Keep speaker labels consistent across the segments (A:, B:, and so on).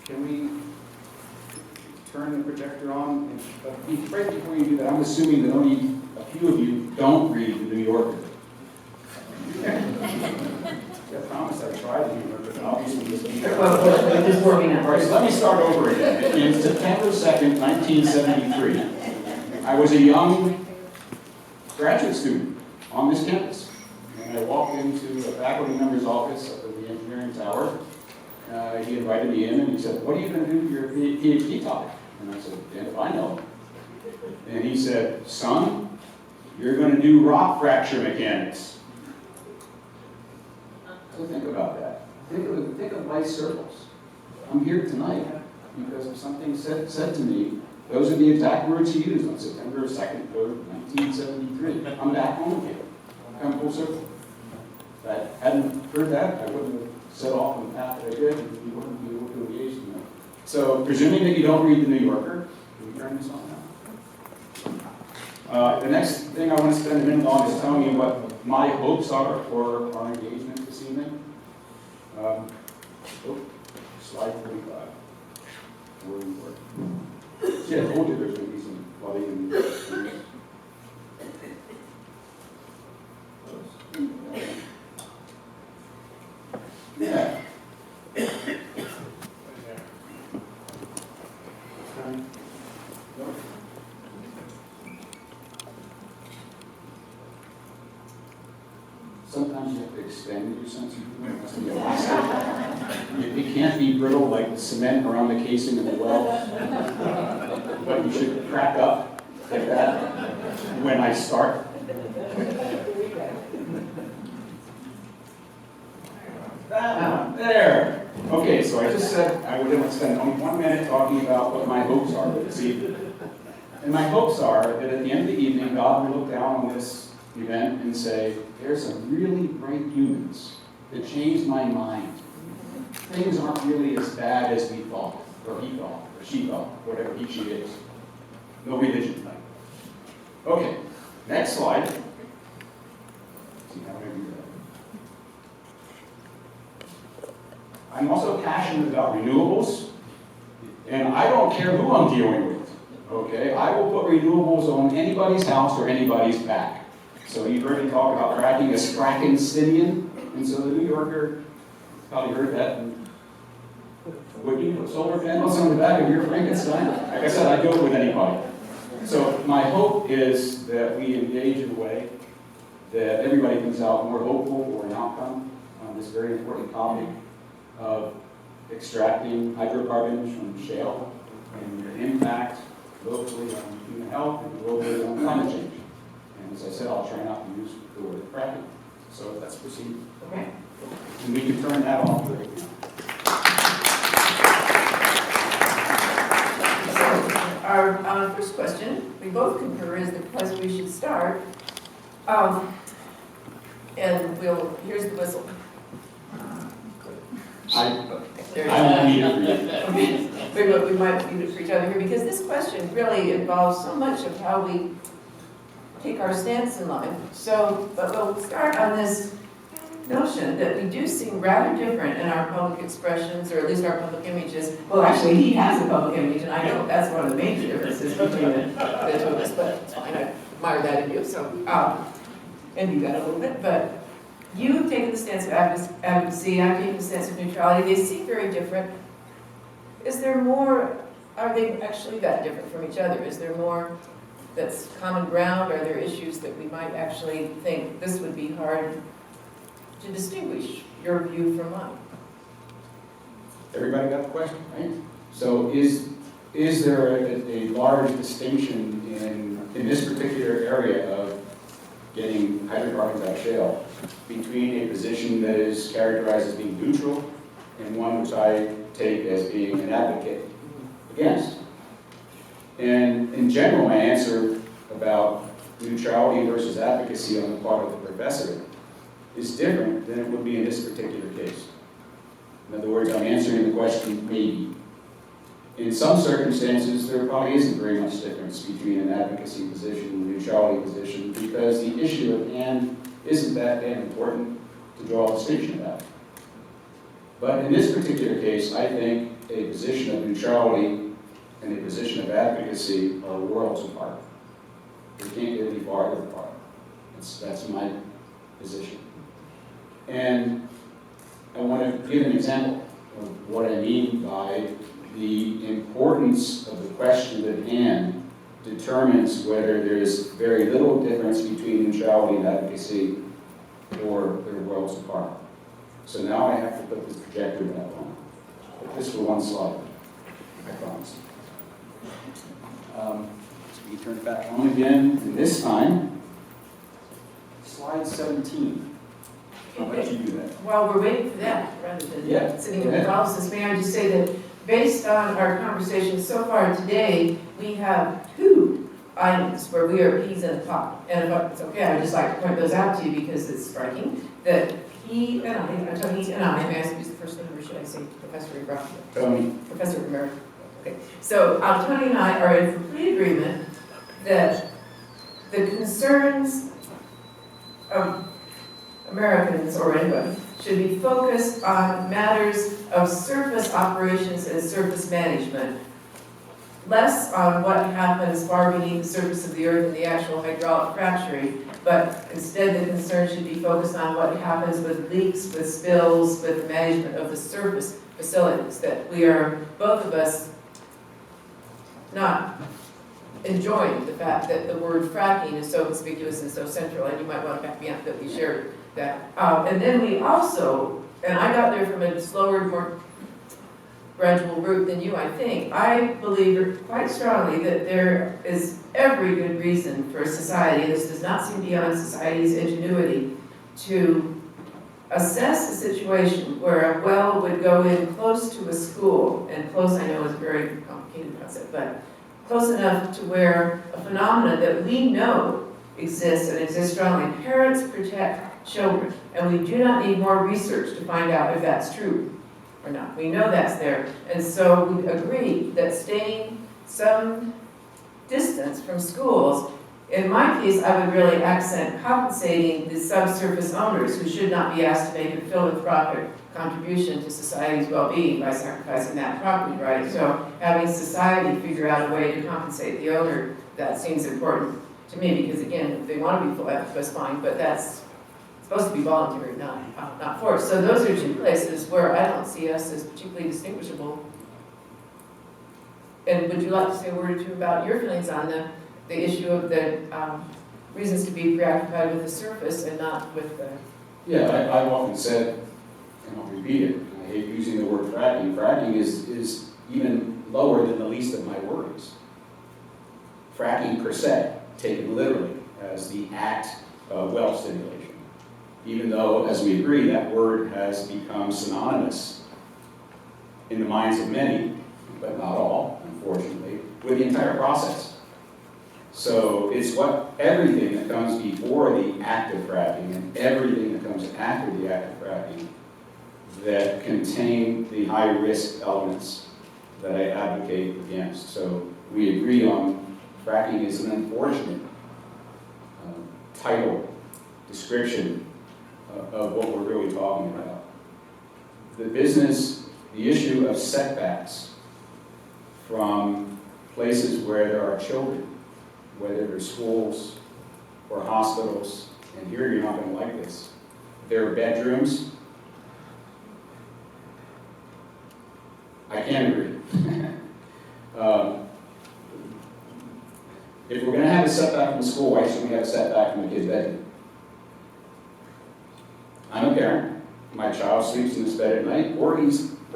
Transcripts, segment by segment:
A: Can we turn the projector on? Right before you do that, I'm assuming that only a few of you don't read the New Yorker. I promise I tried to humor, but obviously this
B: Just working out.
A: All right, so let me start over again. In September 2nd, 1973, I was a young graduate student on this campus. And I walked into a faculty member's office up in the engineering tower. He invited me in and he said, "What are you going to do for your PhD topic?" And I said, "Dan, if I know." And he said, "Son, you're going to do rock fracture mechanics." So think about that. Think of life circles. I'm here tonight because of something said to me. Those are the exact words he used on September 2nd, 1973. I'm back home again. Come full circle. If I hadn't heard that, I wouldn't have set off on the path that I did, and you wouldn't be able to engage in that. So, presuming that you don't read the New Yorker, can we turn this on now? The next thing I want to spend a minute on is telling you what my hopes are for our engagement this evening. Slide 45. Where we were. Yeah, I told you there's going to be some flooding and yeah. Sometimes you have to extend your sense of humor. It must be elastic. It can't be brittle like the cement around the casing of the well. But you should crack up like that when I start. There. Okay, so I just said I would spend only 1 minute talking about what my hopes are this evening. And my hopes are that at the end of the evening, God will look down on this event and say, "There's some really bright humans that changed my mind. Things aren't really as bad as we thought, or he thought, or she thought, whatever he, she is." No religion tonight. Okay, next slide. See how I do that. I'm also passionate about renewables, and I don't care who I'm dealing with. Okay, I will put renewables on anybody's house or anybody's back. So you've heard me talk about fracking as FrackingSENSE, and so the New Yorker probably heard that. And would you put solar panels on the back of your Frankenstein? Like I said, I do it with anybody. So my hope is that we engage in a way that everybody comes out more hopeful for an outcome on this very important topic of extracting hydrocarbons from shale and their impact locally on human health and globally on climate change. And as I said, I'll try not to use the word fracking. So let's proceed.
B: Okay.
A: And we can turn that off right now.
B: Our first question, we both concur, is the place we should start. And here's the whistle.
A: I won't need it for you.
B: We might need it for each other here, because this question really involves so much of how we take our stance in life. So, but we'll start on this notion that we do seem rather different in our public expressions, or at least our public images. Well, actually, he has a public image, and I know that's one of the major differences between the two of us, but it's fine. I admire that in you, so, envy that a little bit. But you've taken the stance of advocacy, I've taken the stance of neutrality. They seem very different. Is there more, are they actually that different from each other? Is there more that's common ground? Are there issues that we might actually think this would be hard to distinguish your view from mine?
A: Everybody got the question, right? So is there a large distinction in this particular area of getting hydrocarbons out of shale between a position that is characterized as being neutral and one which I take as being an advocate against? And in general, my answer about neutrality versus advocacy on the part of the professor is different than it would be in this particular case. In other words, I'm answering the question maybe. In some circumstances, there probably isn't very much difference between an advocacy position and a neutrality position, because the issue at hand isn't that damn important to draw a distinction about. But in this particular case, I think a position of neutrality and a position of advocacy are worlds apart. They can't get any farther apart. That's my position. And I want to give an example of what I mean by the importance of the question at hand determines whether there's very little difference between neutrality and advocacy or they're worlds apart. So now I have to put this projector back on. Put this for one slide, I promise. So we turn it back on again, and this time, slide 17. I'll let you do that.
B: While we're waiting for that, rather than sitting in
A: go ahead.
B: paralysis, may I just say that based on our conversation so far today, we have 2 items where we are peas in a pod. And if it's okay, I'd just like to point those out to you because it's striking that he and Tony and I, may I use the first name or should I say Professor Ingraffea?
A: Tony.
B: Professor America. Okay. So Tony and I are in complete agreement that the concerns of Americans or anybody should be focused on matters of surface operations and surface management, less on what happens far beneath the surface of the earth and the actual hydraulic fracturing, but instead the concern should be focused on what happens with leaks, with spills, with the management of the surface facilities, that we are, both of us, not enjoying the fact that the word fracking is so conspicuous and so central, and you might want to back me up that we shared that. And then we also, and I got there from a slower, more gradual route than you, I think. I believe quite strongly that there is every good reason for society, and this does not seem beyond society's ingenuity, to assess a situation where a well would go in close to a school, and close I know is a very complicated concept, but close enough to where a phenomenon that we know exists and exists strongly. Parents protect children, and we do not need more research to find out if that's true or not. We know that's there. And so we agree that staying some distance from schools, in my case, I would really accent compensating the subsurface owners who should not be asked to make a philanthropic contribution to society's well-being by sacrificing that property right. So having society figure out a way to compensate the owner, that seems important to me because, again, if they want to be philanthropists, fine, but that's supposed to be voluntary, not forced. So those are 2 places where I don't see us as particularly distinguishable. And would you like to say a word or 2 about your feelings on the issue of the reasons to be preoccupied with the surface and not with the...
A: Yeah, I've often said, and I'll repeat it, I hate using the word fracking. Fracking is even lower than the least of my worries. Fracking per se, taken literally, as the act of well stimulation. Even though, as we agree, that word has become synonymous in the minds of many, but not all, unfortunately, with the entire process. So it's everything that comes before the act of fracking and everything that comes after the act of fracking that contain the high-risk elements that I advocate against. So we agree on fracking is an unfortunate title, description of what we're really talking about. The issue of setbacks from places where there are children, whether they're schools or hospitals, and here you're not going to like this, there are bedrooms. I can't agree. If we're going to have a setback from the school, why shouldn't we have a setback from the kid's bedroom? I'm a parent. My child sleeps in his bed at night, or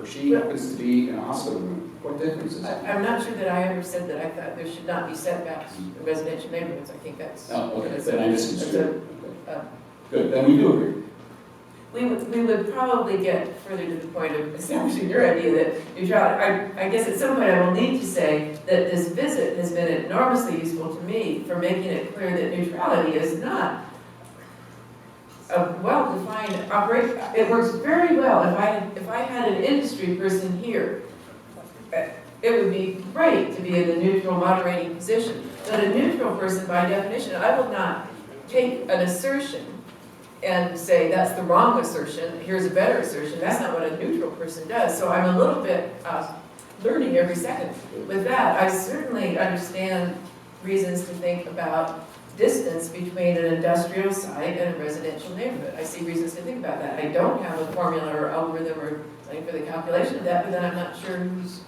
A: she happens to be in a hospital room. What difference is that?
B: I'm not sure that I ever said that I thought there should not be setbacks in residential neighborhoods. I think that's...
A: Oh, okay. Then I misconstrued.
B: Okay.
A: Good. Then we do agree.
B: We would probably get further to the point of establishing your idea that neutrality. I guess at some point I will need to say that this visit has been enormously useful to me for making it clear that neutrality is not a well-defined operation. It works very well if I had an industry person here. It would be great to be in the neutral moderating position. But a neutral person, by definition, I will not take an assertion and say that's the wrong assertion, here's a better assertion. That's not what a neutral person does. So I'm a little bit learning every second with that. I certainly understand reasons to think about distance between an industrial site and a residential neighborhood. I see reasons to think about that. I don't have a formula or algorithm or something for the calculation of that, but then I'm not sure who's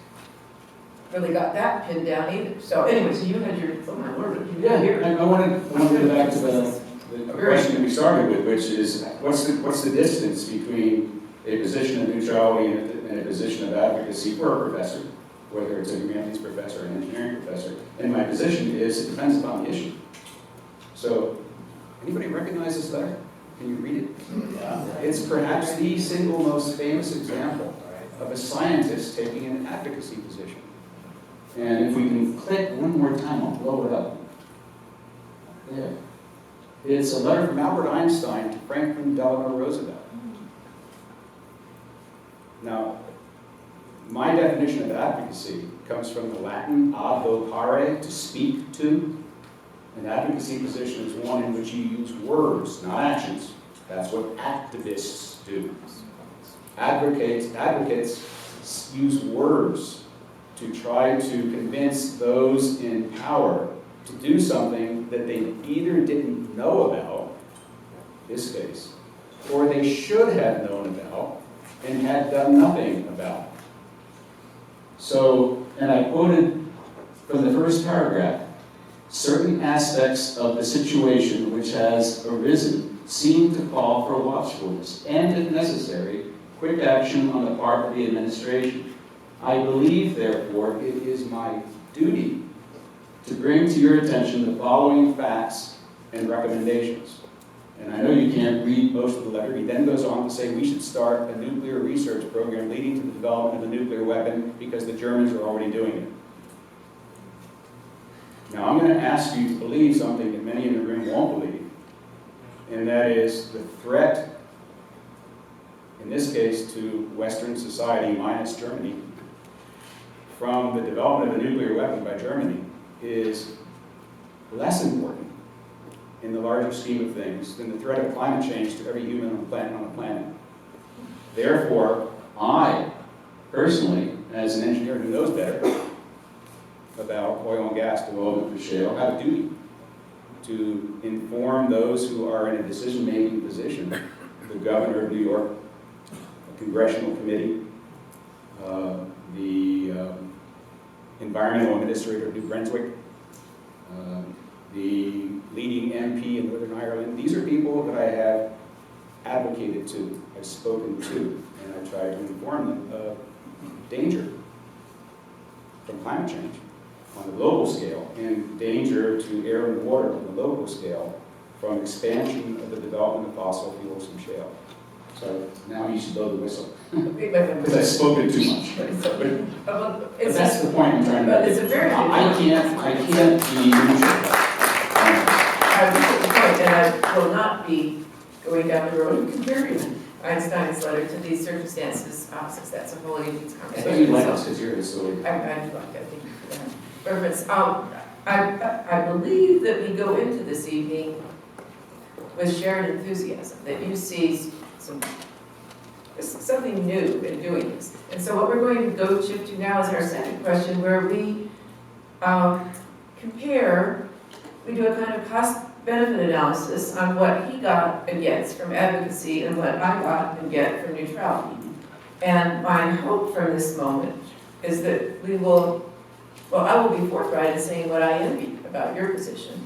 B: really got that pinned down either. So anyway, so you had your, oh my word.
A: Yeah, here, I wanted to go back to the question that we started with, which is, what's the distance between a position of neutrality and a position of advocacy for a professor, whether it's a humanities professor or an engineering professor? And my position is, it depends upon the issue. So, anybody recognize this letter? Can you read it? Yeah. It's perhaps the single most famous example of a scientist taking an advocacy position. And if we can click one more time, I'll blow it up. There. It's a letter from Albert Einstein to Franklin Delano Roosevelt. Now, my definition of advocacy comes from the Latin ad vocare, to speak to. An advocacy position is one in which you use words, not actions. That's what activists do. Advocates use words to try to convince those in power to do something that they either didn't know about, in this case, or they should have known about and had done nothing about. So, and I quoted from the first paragraph, certain aspects of the situation which has arisen seem to call for watchfulness and, if necessary, quick action on the part of the administration. I believe, therefore, it is my duty to bring to your attention the following facts and recommendations. And I know you can't read most of the letter. He then goes on to say we should start a nuclear research program leading to the development of a nuclear weapon because the Germans are already doing it. Now, I'm going to ask you to believe something that many in the room won't believe, and that is the threat, in this case, to Western society minus Germany, from the development of a nuclear weapon by Germany is less important in the larger scheme of things than the threat of climate change to every human on the planet. Therefore, I, personally, as an engineer who knows better about oil and gas development for shale, have a duty to inform those who are in a decision-making position, the governor of New York, a congressional committee, the environmental administrator of New Brunswick, the leading MP in Northern Ireland. These are people that I have advocated to, I've spoken to, and I try to inform them of danger from climate change on the global scale, and danger to air and water on the local scale from expansion of the development of fossil fuels from shale. So now you should blow the whistle, because I've spoken too much. But that's the point I'm trying to make.
B: But it's a very
A: I can't be neutral.
B: I appreciate the point, and I will not be going down the road of comparing Einstein's letter to these circumstances opposites. That's a wholly different
A: I
B: conversation.
A: think you'd like us because you're a silly.
B: I like that. Thank you for that reference. I believe that we go into this evening with shared enthusiasm, that you see something new in doing this. And so what we're going to go shift to now is our second question, where we compare, we do a kind of cost-benefit analysis on what he got and gets from advocacy and what I got and get from neutrality. And my hope from this moment is that we will, well, I will be forthright in saying what I envy about your position.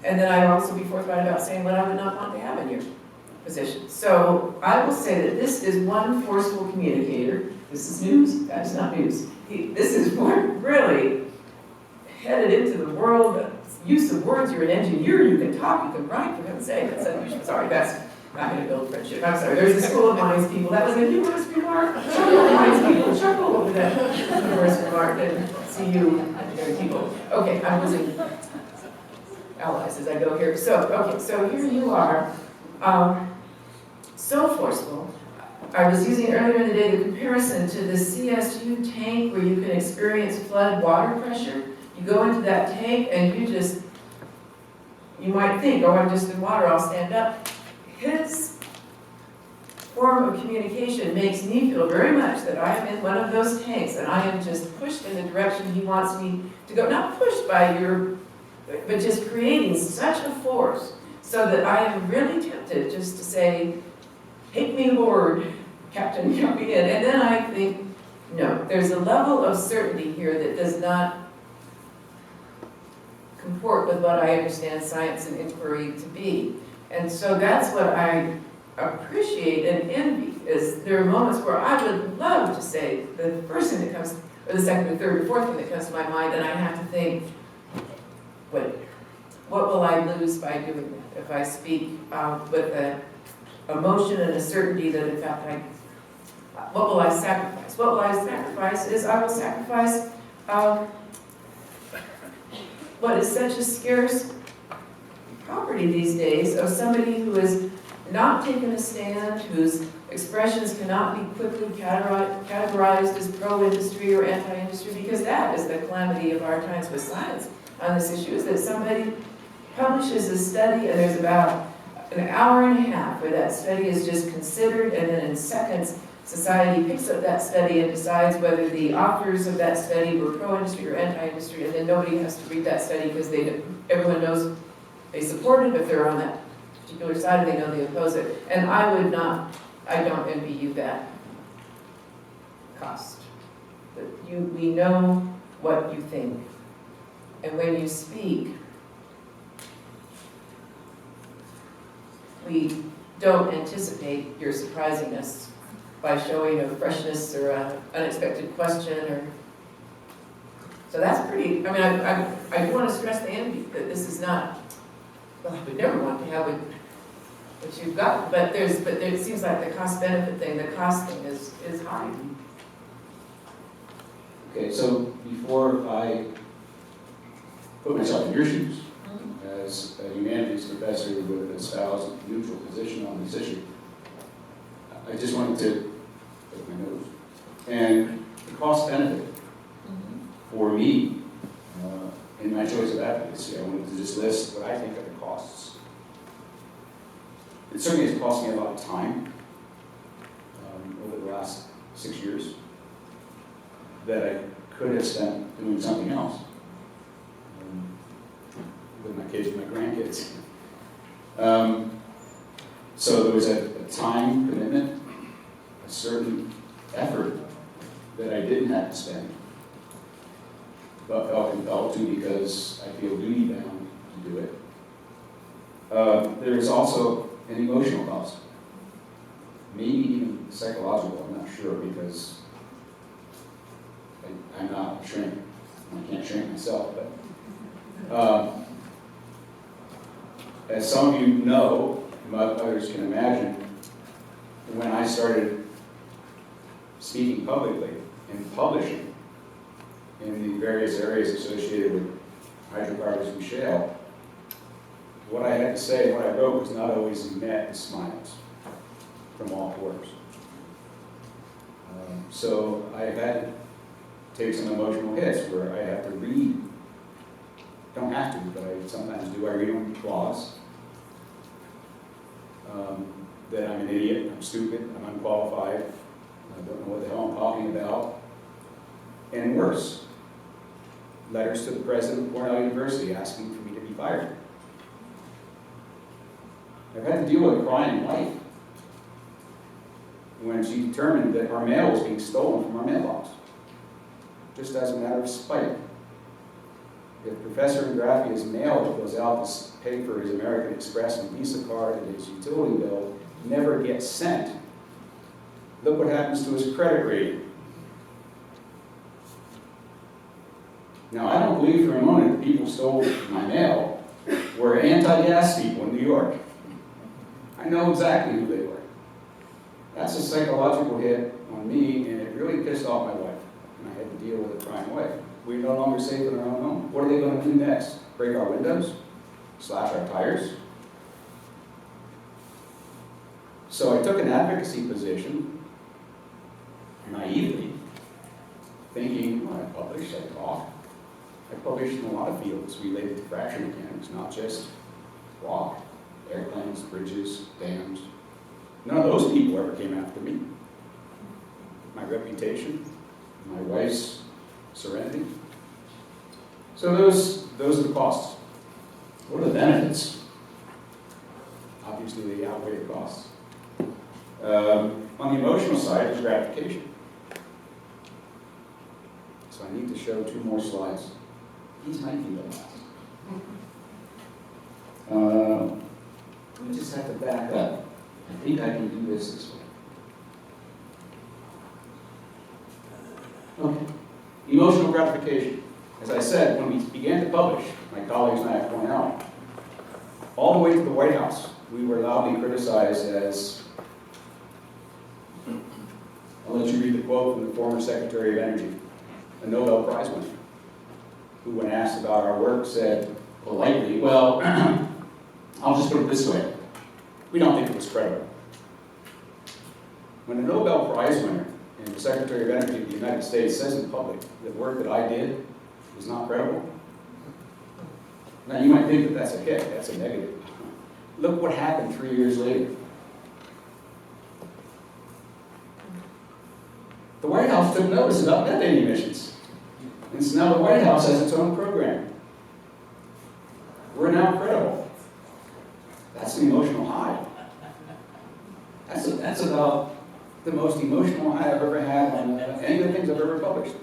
B: And then I will also be forthright about saying what I would not want to have in your position. So I will say that this is one forceful communicator. This is news. That's not news. This is one really headed into the world. Use of words. You're an engineer. You can talk. You can write. For heaven's sake. That's unusual. Sorry, that's not going to build friendship. I'm sorry. There's the School of Mines people. That was a humorous remark. School of Mines people chuckle over that humorous remark. And see you, engineering people. Okay, I'm losing allies as I go here. So here you are. So forceful. I was using earlier in the day the comparison to the CSU tank where you can experience flood water pressure. You go into that tank and you might think, oh, I'm just in water, I'll stand up. his form of communication makes me feel very much that I am in one of those tanks and I am just pushed in the direction he wants me to go. Not pushed by but just creating such a force so that I am really tempted just to say, take me aboard, Captain, count me in. And then I think, no, there's a level of certainty here that does not comport with what I understand science and inquiry to be. And so that's what I appreciate and envy, is there are moments where I would love to say the first thing that comes, or the second or third or fourth thing that comes to my mind, and I have to think, wait, what will I lose by doing that? If I speak with an emotion and a certainty that in fact what will I sacrifice? What will I sacrifice is I will sacrifice what is such a scarce property these days of somebody who has not taken a stand, whose expressions cannot be quickly categorized as pro-industry or anti-industry, because that is the calamity of our times with science on this issue, is that somebody publishes a study and there's about an hour and a half where that study is just considered, and then in seconds society picks up that study and decides whether the authors of that study were pro-industry or anti-industry, and then nobody has to read that study because everyone knows they support it if they're on that particular side, they know they oppose it. And I don't envy you that cost. But we know what you think. And when you speak, we don't anticipate your surprising us by showing a freshness or an unexpected question, or so that's pretty. I mean, I want to stress the envy that this is not. Well, I would never want to have what you've got, but it seems like the cost benefit thing, the cost thing is high.
A: Okay, so before I put myself in your shoes, as a humanities professor with a espoused neutral position on this issue, I just wanted to put my nose. And the cost benefit for me in my choice of advocacy, I wanted to just list what I think are the costs. It certainly has cost me a lot of time over the last 6 years that I could have spent doing something else with my kids and my grandkids. So there was a time commitment, a certain effort that I didn't have to spend, but felt compelled to because I feel duty bound to do it. There is also an emotional cost, maybe even psychological, I'm not sure, because I'm not a shrink. I can't shrink myself, but as some of you know, and others can imagine, when I started speaking publicly and publishing in the various areas associated with hydrocarbons and shale, what I had to say, what I wrote, was not always met with smiles from all quarters. So I had to take some emotional hits where I have to read. Don't have to, but I sometimes do. I read them clause. That I'm an idiot, I'm stupid, I'm unqualified, I don't know what the hell I'm talking about. And worse, letters to the president of Cornell University asking for me to be fired. I've had to deal with a crying wife when she determined that our mail was being stolen from our mailbox, just as a matter of spite. If Professor Ingraffea's mail goes out to pay for his American Express and Visa card and his utility bill never gets sent, look what happens to his credit rating. Now, I don't believe for a moment that people stole my mail were anti-gas people in New York. I know exactly who they were. That's a psychological hit on me, and it really pissed off my wife, and I had to deal with a crying wife. We're no longer safe in our own home. What are they going to do next? Break our windows? Slash our tires? So I took an advocacy position, naively, thinking, well, I publish, I talk. I published in a lot of fields related to fracture mechanics, not just rock, airplanes, bridges, dams. None of those people ever came after me. My reputation, my wife's serenity. So those are the costs. What are the benefits? Obviously, they outweigh the costs. On the emotional side, there's gratification. So I need to show 2 more slides. These might be the last. We just have to back up. I think I can do this way. Okay. Emotional gratification. As I said, when we began to publish, my colleagues and I at Cornell, all the way to the White House, we were loudly criticized as, I'll let you read the quote from the former Secretary of Energy, a Nobel Prize winner, who when asked about our work said politely, well, I'll just put it this way, we don't think it was credible. When a Nobel Prize winner and the Secretary of Energy of the United States says in public that work that I did is not credible, now you might think that that's okay, that's a negative. Look what happened 3 years later. The White House took notice about methane emissions. And so now the White House has its own program. We're now credible. That's an emotional high. That's about the most emotional high I've ever had on any of the things I've ever published.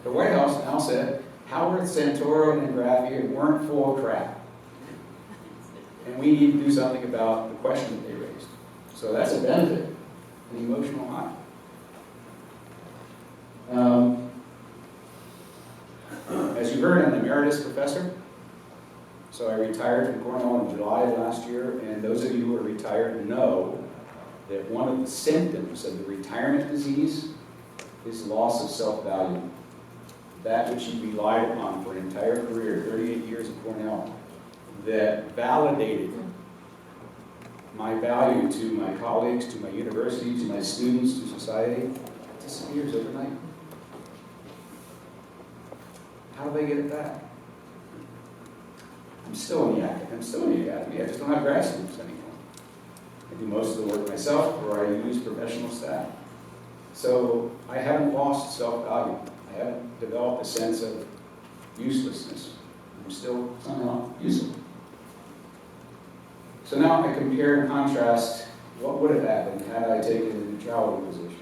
A: The White House now said, Howard, Santoro, and Ingraffea weren't full of crap. And we need to do something about the question that they raised. So that's a benefit, an emotional high. As you heard, I'm an emeritus professor. So I retired from Cornell in July of last year, and those of you who are retired know that one of the symptoms of the retirement disease is loss of self-value. That which you relied upon for an entire career, 38 years at Cornell, that validated my value to my colleagues, to my university, to my students, to society, disappears overnight. How do they get it back? I'm still in the academy. I just don't have grad students anymore. I do most of the work myself, or I use professional staff. So I haven't lost self-value. I haven't developed a sense of uselessness. I'm still somehow useful. So now I compare and contrast what would have happened had I taken the neutrality position.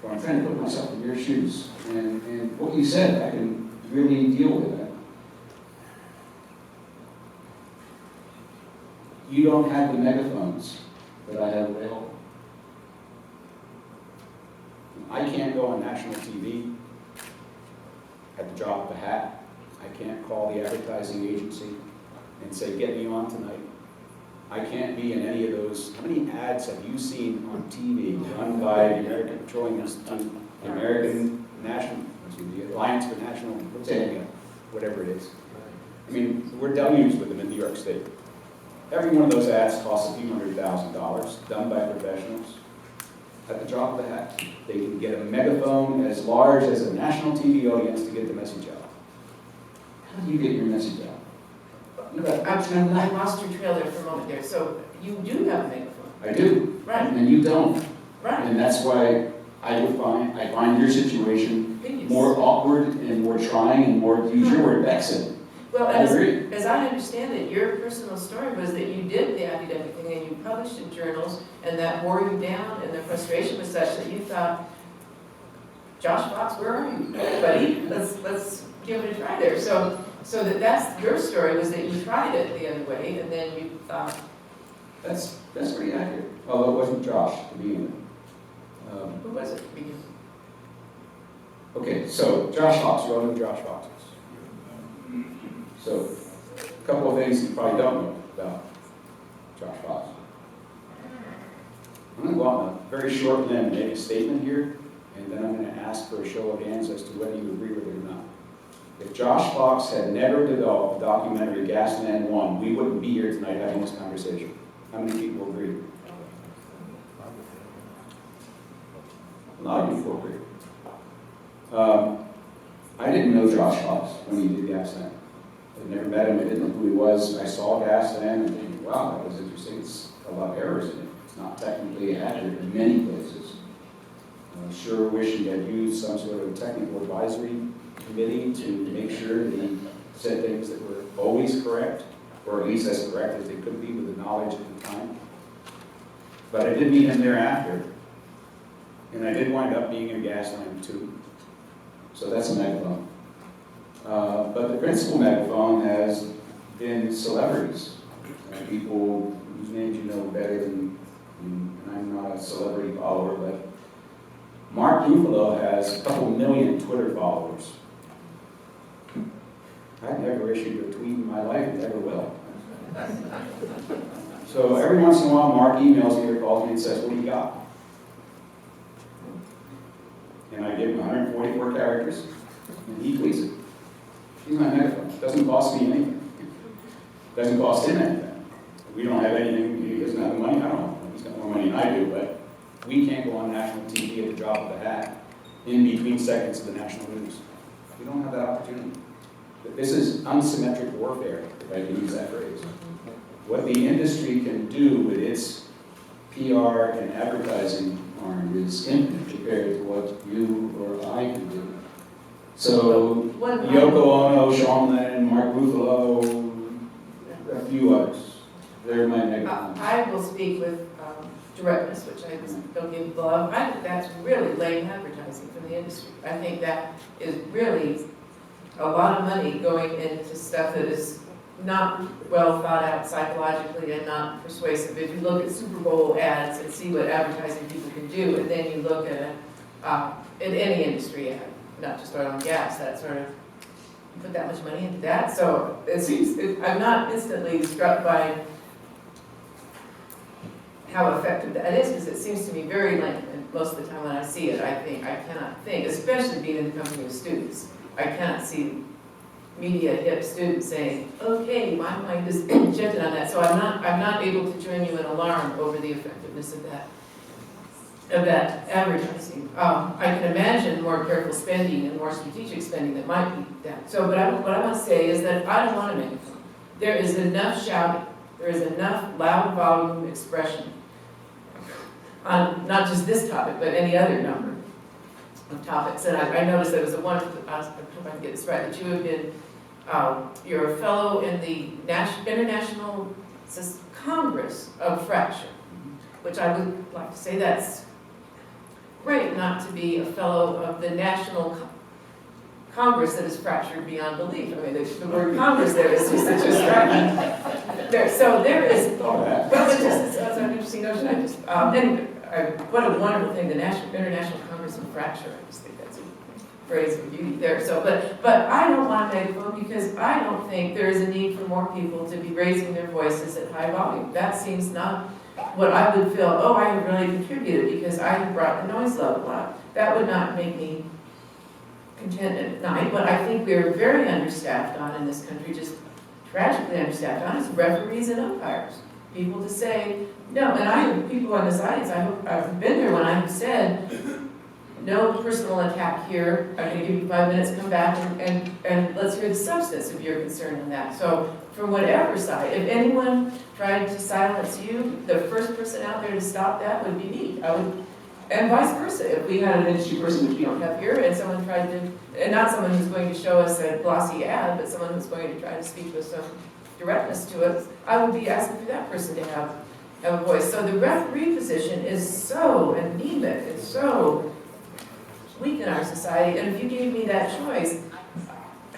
A: Well, I'm trying to put myself in your shoes. And what you said, I can really deal with it. You don't have the megaphones that I have available. I can't go on national TV at the drop of a hat. I can't call the advertising agency and say, get me on tonight. I can't be in any of those. How many ads have you seen on TV run by the American Petroleum Institute, the American National, the Alliance for National, whatever it is. I mean, we're deluged with them in New York State. Every one of those ads costs a few $100,000, done by professionals. At the drop of a hat, they can get a megaphone as large as a national TV audience to get the message out. How do you get your message out?
B: I lost your trail there for a moment there. So you do have a megaphone.
A: I do.
B: Right.
A: And you don't.
B: Right.
A: And that's why I find your situation more awkward and more trying and more, use your word, vexing.
B: Well,
A: I agree.
B: as I understand it, your personal story was that you did the academic thing and you published in journals, and that wore you down, and the frustration was such that you thought, Josh Fox, where are you, buddy? Let's give it a try there. So that's your story, was that you tried it the other way, and then you thought.
A: That's pretty accurate. Although it wasn't Josh to begin with.
B: Who was it to begin with?
A: Okay, so Josh Fox, you all know who Josh Fox is. So, a couple of things you probably don't know about Josh Fox. I'm going to go out on a very short limb and make a statement here, and then I'm going to ask for a show of hands as to whether you agree with it or not. If Josh Fox had never developed the documentary Gasland 1, we wouldn't be here tonight having this conversation. How many people agree? A lot of people agree. I didn't know Josh Fox when he did Gasland. I'd never met him, I didn't know who he was. I saw Gasland and wow, that was interesting. It's a lot of errors in it. It's not technically accurate in many places. Sure wish he had used some sort of technical advisory committee to make sure that he said things that were always correct, or at least as correct as they could be with the knowledge at the time. But I did meet him thereafter, and I did wind up being in Gasland too. So that's a megaphone. But the principal megaphone has been celebrities, people whose names you know better than, and I'm not a celebrity follower, but Mark Ruffalo has a couple million Twitter followers. I've never issued a tweet in my life, and never will. So every once in a while, Mark emails me or calls me and says, "What do you got?" And I give him 144 characters, and he tweets it. He's my megaphone. It doesn't cost me anything. It doesn't cost him anything. We don't have anything. He doesn't have the money. I don't know. He's got more money than I do, but we can't go on national TV at the drop of a hat in between seconds of the national news. We don't have that opportunity. This is unsymmetric warfare, if I can use that phrase. What the industry can do with its PR and advertising arm is infinite compared to what you or I can do. So, Yoko Ono, Sean Lennon, Mark Ruffalo, a few others. They're my megaphones.
B: I will speak with directness, which I don't give love. I think that's really lame advertising from the industry. I think that is really a lot of money going into stuff that is not well thought out psychologically and not persuasive. If you look at Super Bowl ads and see what advertising people can do, and then you look at in any industry ad, not just oil and gas, that sort of, you put that much money into that. So it seems, I'm not instantly struck by how effective that is, because it seems to me very lame. And most of the time when I see it, I cannot think, especially being in the company of students, I cannot see media hip students saying, "Okay, my mind is shifted on that." So I'm not able to join you in alarm over the effectiveness of that advertising. I can imagine more careful spending and more strategic spending that might be that. So, what I want to say is that I don't want to make it fun. There is enough shouting. There is enough loud volume expression on not just this topic, but any other number of topics. And I noticed there was a one, I hope I can get this right, that you have been, you're a fellow in the International Congress of Fracture, which I would like to say that's great not to be a fellow of the National Congress that is fractured beyond belief. I mean, the word Congress there is just such a striking. So there is, well, it's an interesting notion. Anyway, what a wonderful thing, the International Congress of Fracture. I just think that's a phrase of beauty there. So, but I don't want to megaphone because I don't think there is a need for more people to be raising their voices at high volume. That seems not what I would feel, oh, I have really contributed because I have brought the noise level up. That would not make me content at night. What I think we're very understaffed on in this country, just tragically understaffed on, is referees and umpires. People to say, no, and I have people on this audience, I've been there when I have said, no personal attack here, I'm going to give you 5 minutes, come back and let's hear the substance of your concern on that. So from whatever side, if anyone tried to silence you, the first person out there to stop that would be me. And vice versa, if we had an industry person, which we don't have here, and someone tried to, and not someone who's going to show us a glossy ad, but someone who's going to try to speak with some directness to us, I would be asking for that person to have a voice. So the referee position is so anemic, it's so weak in our society, and if you gave me that choice,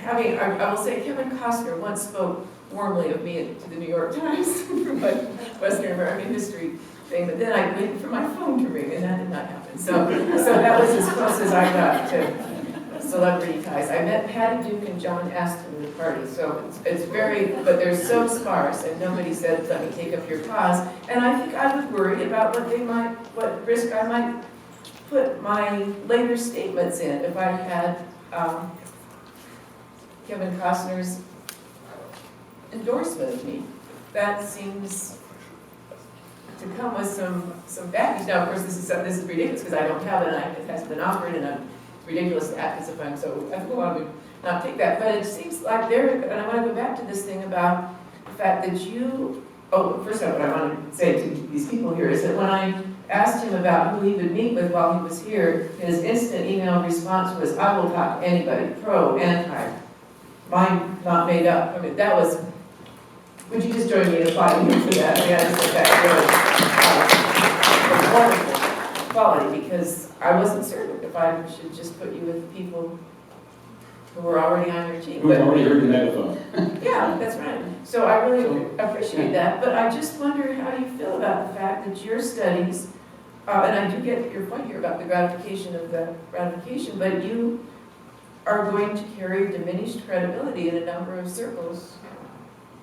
B: I will say Kevin Costner once spoke warmly of me to the New York Times for my Western American history thing, but then I waited for my phone to ring, and that did not happen. So that was as close as I got to celebrity ties. I met Patty Duke and John Aston at the party, so it's very, but they're so sparse, and nobody said, let me take up your cause. And I think I would worry about what risk I might put my later statements in if I had Kevin Costner's endorsement of me. That seems to come with some baggage. Now, of course, this is ridiculous because I don't have it, and it hasn't been offered, and it's ridiculous to act as if I'm so ethical. I would not take that. But it seems like and I want to go back to this thing about the fact that you oh, first of all, what I want to say to these people here is that when I asked him about who he would meet with while he was here, his instant email response was, I will talk to anybody, pro, anti, mine not made up. I mean, that was, would you just join me in applauding him for that? I mean, I just think that really wonderful quality, because I wasn't certain if I should just put you with people who were already on your team.
A: Who had already heard the megaphone.
B: Yeah, that's right. So I really appreciate that, but I just wonder how you feel about the fact that your studies, and I do get your point here about the gratification of the gratification, but you are going to carry diminished credibility in a number of circles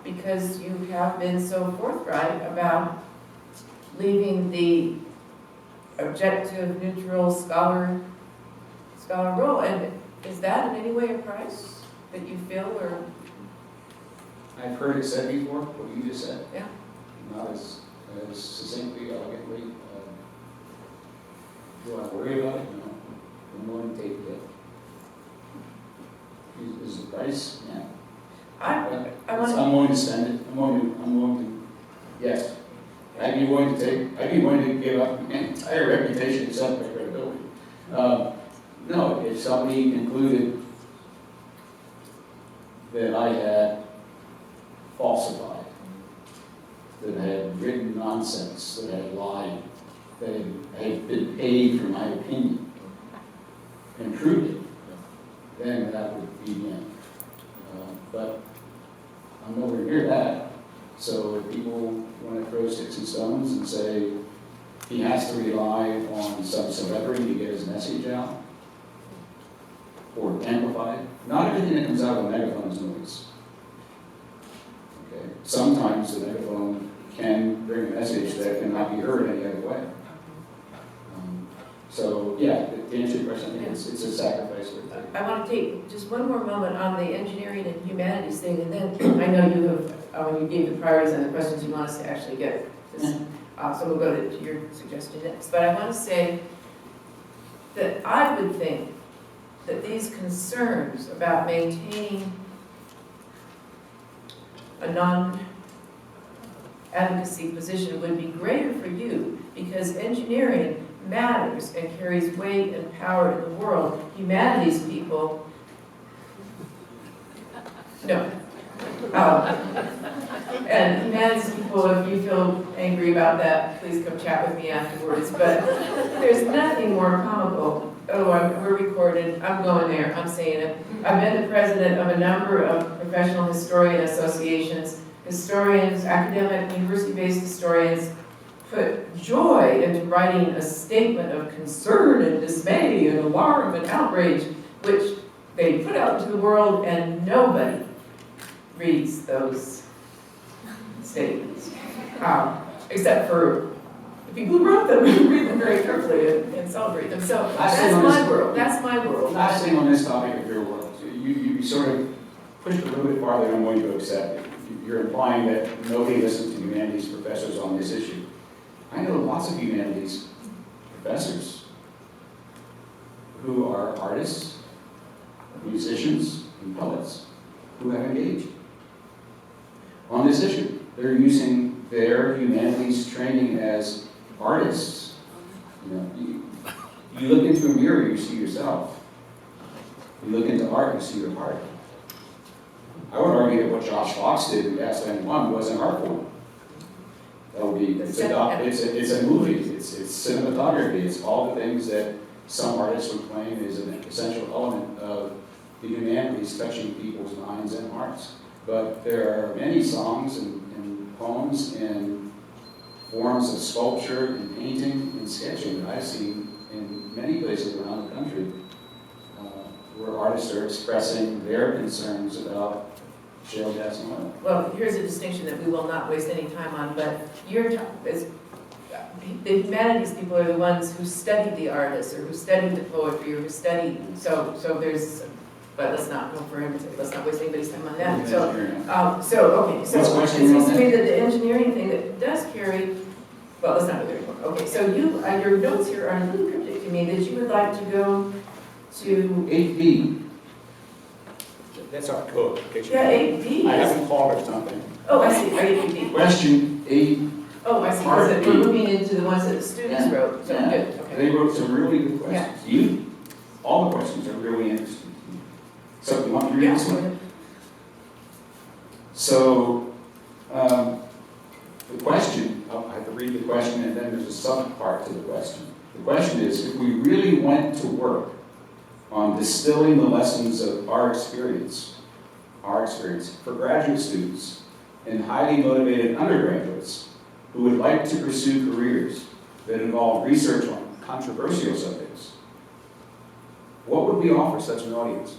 B: because you have been so forthright about leaving the objective, neutral scholar role. And is that in any way a price that you feel, or?
A: I've heard it said before, what you just said.
B: Yeah.
A: Not as succinctly, elegantly. Do I worry about it? No. I'm willing to take the hit. Is the price? Yeah. I'm willing to spend it. I'm willing to, yes. I'd be willing to give up my entire reputation to some credibility. No, if somebody concluded that I had falsified, that I had written nonsense, that I had lied, that I had been paid for my opinion, and proved it, then that would be the end. But I'm nowhere near that. So if people want to throw sticks and stones and say he has to rely on some celebrity to get his message out, or amplify it, not everything that comes out of a megaphone is noise. Okay? Sometimes the megaphone can bring a message that cannot be heard any other way. So yeah, to answer your question, I think it's a sacrifice.
B: I want to take just one more moment on the engineering and humanities thing, and then I know you have, you gave the priorities and the questions you want us to actually get. This, so we'll go to your suggestion next. But I want to say that I would think that these concerns about maintaining a non-advocacy position would be greater for you, because engineering matters and carries weight and power in the world. Humanities people, no. And humanities people, if you feel angry about that, please come chat with me afterwards. But there's nothing more comical. Oh, we're recorded, I'm going there, I'm saying it. I've been the president of a number of professional historian associations. Historians, academic, university-based historians, put joy into writing a statement of concern and dismay and alarm and outrage, which they put out into the world, and nobody reads those statements, except for the people who wrote them, who read them very carefully and celebrate them. So that's my world. That's my world.
A: Last thing on this topic of your world, you sort of pushed a little bit farther than I'm going to accept. You're implying that nobody listens to humanities professors on this issue. I know lots of humanities professors who are artists, musicians, and poets who have engaged on this issue. They're using their humanities training as artists. You look into a mirror, you see yourself. You look into art, you see your heart. I would argue that what Josh Fox did in Gasland 1 was an art form. That would be, it's a movie, it's cinematography, it's all the things that some artists would claim is an essential element of the humanities touching people's minds and hearts. But there are many songs and poems and forms of sculpture and painting and sketching that I've seen in many places around the country where artists are expressing their concerns about shale gas and oil.
B: Well, here's a distinction that we will not waste any time on, but the humanities people are the ones who study the artists, or who study the poetry, or who study, so there's, but let's not go for him, let's not waste anybody's time on that. So it seems to me that the engineering thing that does carry, well, let's not go there anymore. Okay, so your notes here are a little cryptic to me, that you would like to go to
A: 8B. That's our code, in case you
B: Yeah,
A: didn't-
B: 8B.
A: I haven't called it something.
B: Oh, I see, 8B.
A: Question 8,
B: Oh, I see,
A: Part
B: because we're
A: B.
B: moving into the ones that the students
A: Yeah.
B: wrote, so
A: Yeah.
B: good, okay.
A: They wrote some really good questions. All the questions are really interesting. So you want to read this
B: Yeah.
A: one? So, the question, I have to read the question and then there's a sub-part to the question. The question is, if we really went to work on distilling the lessons of our experience for graduate students and highly motivated undergraduates who would like to pursue careers that involve research on controversial subjects, what would we offer such an audience?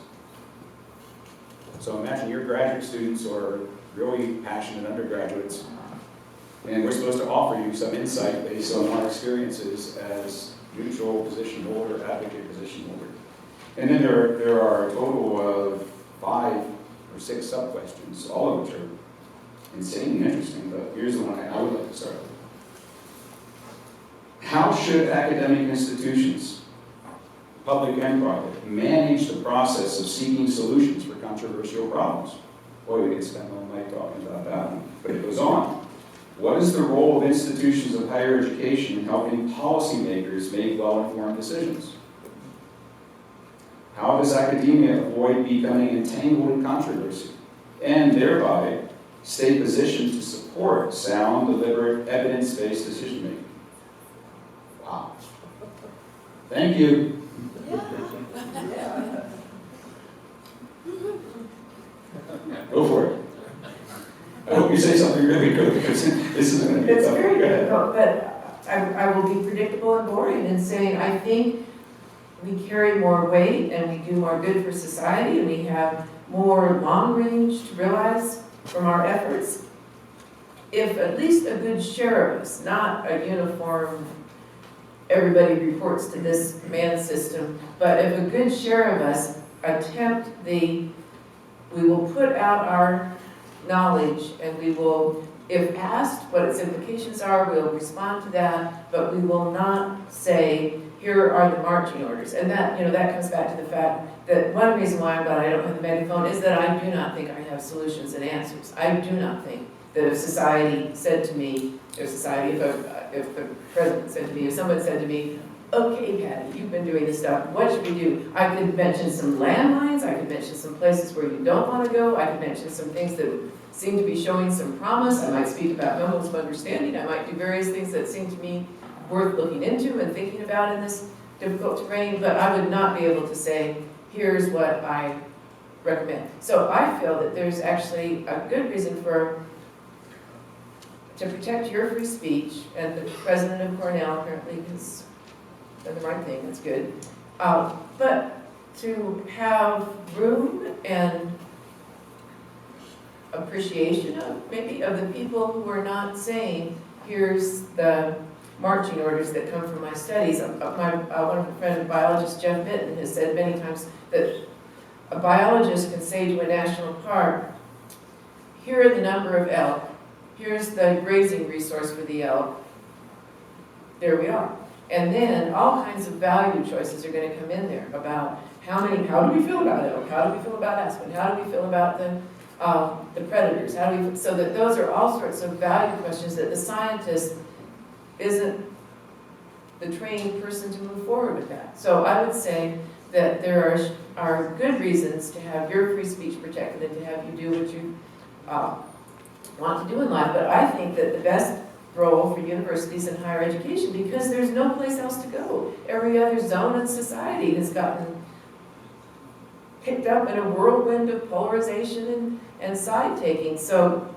A: So imagine you're graduate students or really passionate undergraduates, and we're supposed to offer you some insight based on our experiences as neutral position holder, advocate position holder. And then there are a total of 5 or 6 sub-questions, all of which are insanely interesting, but here's the one I would like to start with. How should academic institutions, public and private, manage the process of seeking solutions for controversial problems? Boy, we could spend all night talking about that one, but it goes on. What is the role of institutions of higher education in helping policymakers make well-informed decisions? How does academia avoid becoming entangled in controversy and thereby stay positioned to support sound, deliberate, evidence-based decision-making? Wow. Thank you. Go for it. I hope you say something really good because this is going to be
B: It's
A: tough.
B: very
A: Go ahead.
B: difficult, but I will be predictable and boring in saying, I think we carry more weight and we do more good for society and we have more long range to realize from our efforts if at least a good share of us, not a uniform, everybody reports to this command system, but if a good share of us attempt we will put out our knowledge and we will, if asked what its implications are, we'll respond to that, but we will not say, here are the marching orders. And that, that comes back to the fact that one reason why I'm glad I don't have the megaphone is that I do not think I have solutions and answers. I do not think that if society said to me, if the president said to me, if someone said to me, okay, Patty, you've been doing this stuff, what should we do? I could mention some landmines, I could mention some places where you don't want to go, I could mention some things that seem to be showing some promise, I might speak about memos of understanding, I might do various things that seem to me worth looking into and thinking about in this difficult terrain, but I would not be able to say, here's what I recommend. So I feel that there's actually a good reason to protect your free speech, and the president of Cornell apparently has done the right thing, that's good. But to have room and appreciation of the people who are not saying, here's the marching orders that come from my studies. One of my friend, biologist Jeff Mitten, has said many times that a biologist can say to a national park, here are the number of elk, here's the grazing resource for the elk, there we are. And then all kinds of value choices are going to come in there about how do we feel about elk, how do we feel about aspen, how do we feel about the predators, so that those are all sorts of value questions that the scientist isn't the trained person to move forward with that. So I would say that there are good reasons to have your free speech protected and to have you do what you want to do in life, but I think that the best role for universities and higher education, because there's no place else to go. Every other zone in society has gotten picked up in a whirlwind of polarization and side-taking. So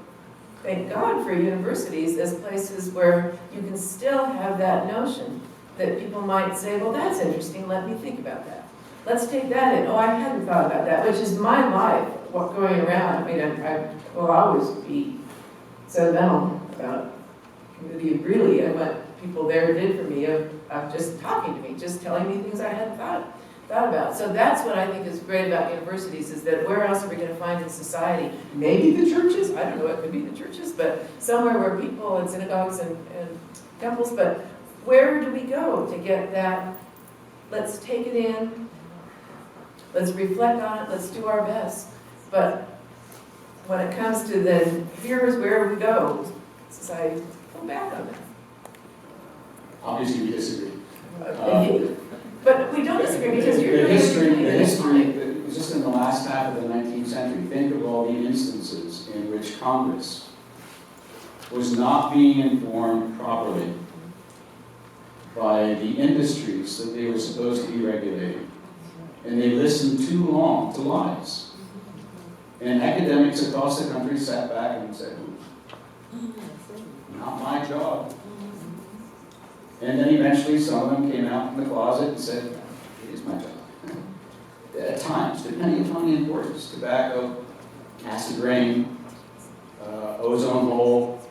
B: thank God for universities as places where you can still have that notion that people might say, well, that's interesting, let me think about that. Let's take that in. Oh, I hadn't thought about that, which is my life, going around. I mean, I will always be sentimental about community of Greeley and what people there did for me of just talking to me, just telling me things I hadn't thought about. So that's what I think is great about universities, is that where else are we going to find in society? Maybe the churches, I don't know, it could be the churches, but somewhere where people and synagogues and temples, but where do we go to get that? Let's take it in, let's reflect on it, let's do our best. But when it comes to then, here's where we go, society, pull back on that.
A: Obviously, we disagree.
B: But we don't disagree because you're
A: The
B: doing
A: history,
B: it.
A: just in the last half of the 19th century, think of all the instances in which Congress was not being informed properly by the industries that they were supposed to be regulating. And they listened too long to lies. And academics across the country sat back and said, not my job. And then eventually some of them came out from the closet and said, it is my job. At times, depending upon the importance, tobacco, acid rain, ozone hole,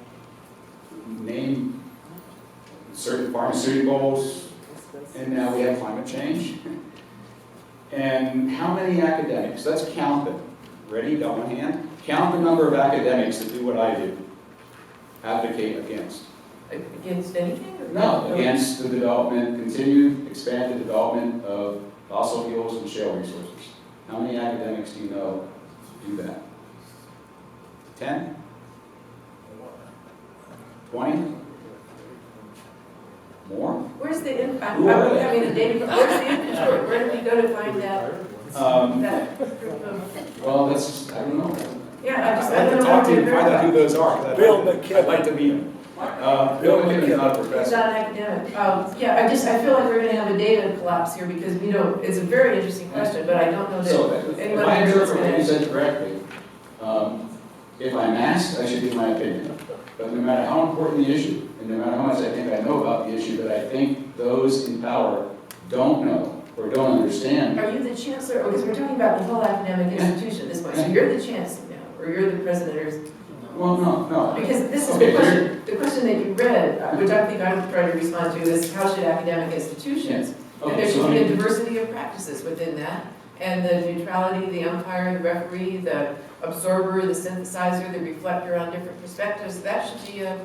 A: name certain pharmaceuticals, and now we have climate change. And how many academics, let's count them. Ready, got one hand? Count the number of academics that do what I do. Advocate against.
B: Against anything? Or
A: No, against the development, continued expanded development of fossil fuels and shale resources. How many academics do you know do that? 10? 20? More?
B: Where's the impact? I'm having a data, where's the inventory? Where do we go to find that? That group of,
A: Well, that's, I don't know.
B: yeah, I
A: I'd
B: don't
A: like to
B: know
A: talk
B: where
A: to you and
B: they're
A: find out who
B: from.
A: those are. 'Cause I'd like to meet them. Bill McKibben's not a
B: He's
A: professor.
B: not an academic. Yeah, I feel like we're gonna have a data collapse here because we don't, it's a very interesting question, but I don't know
A: So,
B: that
A: if
B: anyone
A: I
B: here is
A: interpret what you
B: gonna.
A: said correctly, if I'm asked, I should give my opinion. But no matter how important the issue, and no matter how much I think I know about the issue, that I think those in power don't know or don't understand.
B: Are you the chancellor? Because we're talking about the whole academic institution at this point. So you're the chancellor now, or you're the president, or
A: Well, no.
B: because this is
A: Okay,
B: the question. The question that you read, which I think I would try to respond to, is how should academic institutions? And
A: Okay,
B: there
A: so
B: should be
A: let
B: a
A: me-
B: diversity of practices within that, and the neutrality, the umpire, the referee, the absorber, the synthesizer, the reflector on different perspectives. That should be a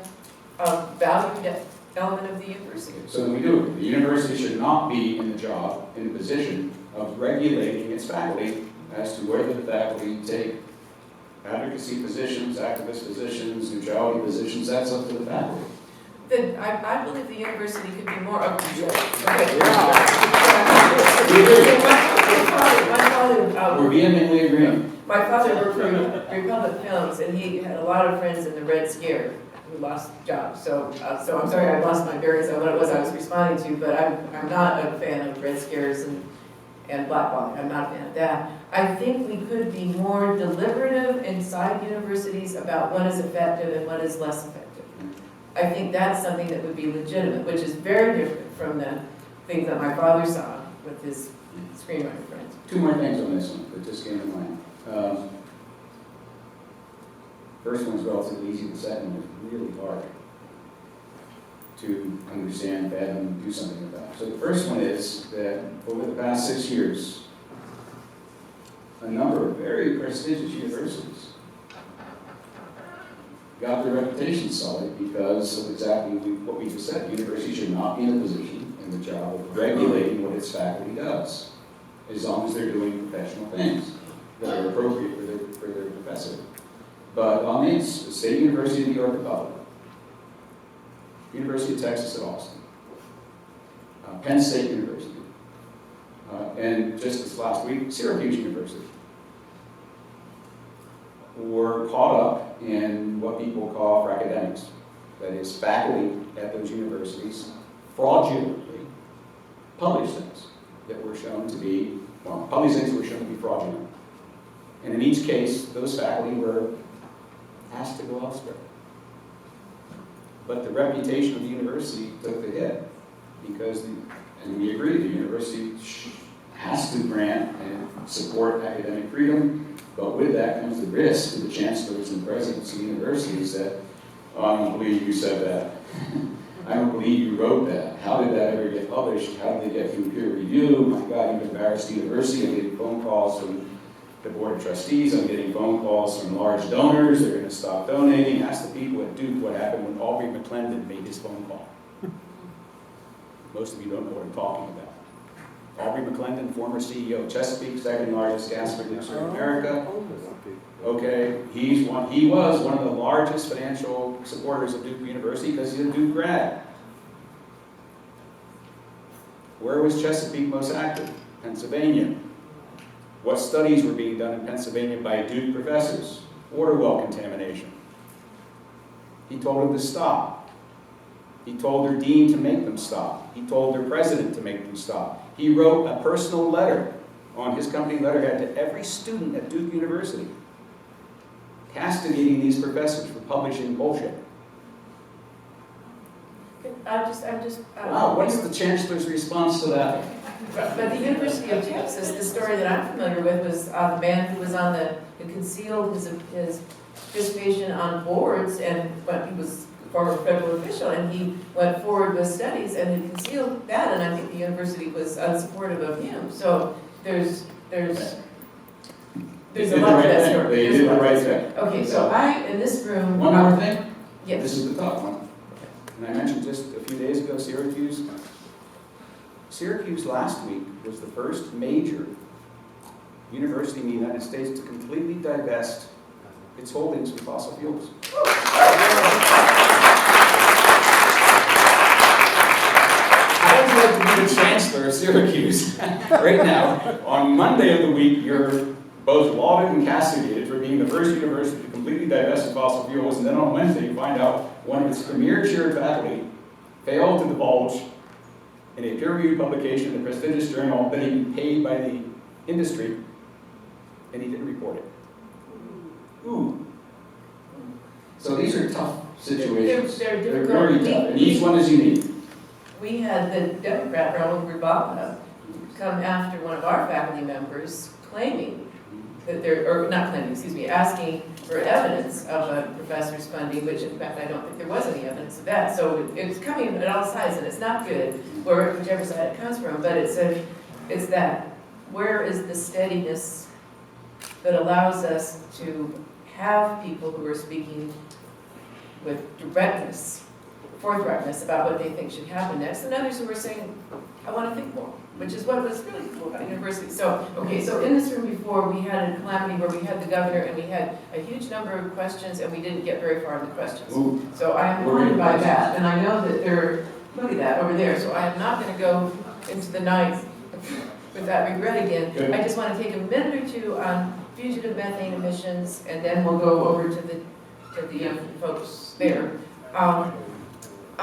B: valued element of the university.
A: So then we do. The university should not be in the job, in the position of regulating its faculty as to whether the faculty take advocacy positions, activist positions, neutrality positions. That's up to the faculty.
B: I believe the university could be more open.
A: We're vehemently agreeing.
B: My father worked for Republic Films, and he had a lot of friends in the Red Scare who lost jobs. So I'm sorry I lost my bearings on what it was I was responding to, but I'm not a fan of Red Scares and blackballing. I'm not a fan of that. I think we could be more deliberative inside universities about what is effective and what is less effective. I think that's something that would be legitimate, which is very different from the things that my father saw with his screenwriting friends.
A: Two more things on this one that just came to mind. First one's relatively easy, the second one is really hard to understand, fathom, and do something about. So the first one is that over the past 6 years, a number of very prestigious universities got their reputation sullied because of exactly what we just said. The university should not be in a position in the job of regulating what its faculty does, as long as they're doing professional things that are appropriate for their professor. But on these, the State University of New York at Buffalo, University of Texas at Austin, Penn State University, and just this last week, Syracuse University, were caught up in what people call frackademics. That is, faculty at those universities fraudulently published things that were shown to be, published things that were shown to be fraudulent. And in each case, those faculty were asked to go elsewhere. But the reputation of the university took the hit because, and we agree, the university has to grant and support academic freedom, but with that comes the risk to the chancellors and presidents of universities that, oh, I don't believe you said that. I don't believe you wrote that. How did that ever get published? How did they get through peer review? My God, you've embarrassed the university. I'm getting phone calls from the board of trustees. I'm getting phone calls from large donors. They're going to stop donating. Ask the people at Duke what happened when Aubrey McClendon made his phone call. Most of you don't know what I'm talking about. Aubrey McClendon, former CEO, Chesapeake, second largest gas producer in America. Okay, he was one of the largest financial supporters of Duke University because he's a Duke grad. Where was Chesapeake most active? Pennsylvania. What studies were being done in Pennsylvania by Duke professors? Water well contamination. He told them to stop. He told their dean to make them stop. He told their president to make them stop. He wrote a personal letter on his company letterhead to every student at Duke University, castigating these professors for publishing bullshit. Wow, what's the chancellor's response to that?
B: But the University of Texas, the story that I'm familiar with was the man who was who concealed his participation on boards, but he was a former federal official, and he went forward with studies and he concealed that, and I think the university was unsupportive of him. So there's a lot of that story.
A: They did the right thing.
B: Okay, so in this room.
A: One more thing?
B: Yes.
A: This is the top one. And I mentioned just a few days ago, Syracuse. Syracuse last week was the first major university in the United States to completely divest its holdings of fossil fuels. I would like to be the chancellor of Syracuse right now. On Monday of the week, you're both lauded and castigated for being the first university to completely divest of fossil fuels, and then on Wednesday you find out one of its premier chaired faculty failed to divulge in a peer-reviewed publication in a prestigious journal that he'd been paid by the industry, and he didn't report it. Ooh. So these are tough situations.
B: They're
A: They're very tough, and each one is unique.
B: We had the Democrat, Raul Rubala, come after one of our faculty members claiming that asking for evidence of a professor's funding, which in fact I don't think there was any evidence of that. So it's coming at all sides, and it's not good, whichever side it comes from, but it's that, where is the steadiness that allows us to have people who are speaking with forthrightness about what they think should happen next, and others who are saying, I want to think more, which is what was really cool about university. So in this room before, we had a calamity where we had the governor and we had a huge number of questions and we didn't get very far in the questions.
A: Ooh.
B: So I am haunted by that, and I know that look at that over there, so I am not going to go into the night with that regret again.
A: Good.
B: I just want to take a minute or two on fugitive methane emissions, and then we'll go over to the folks there.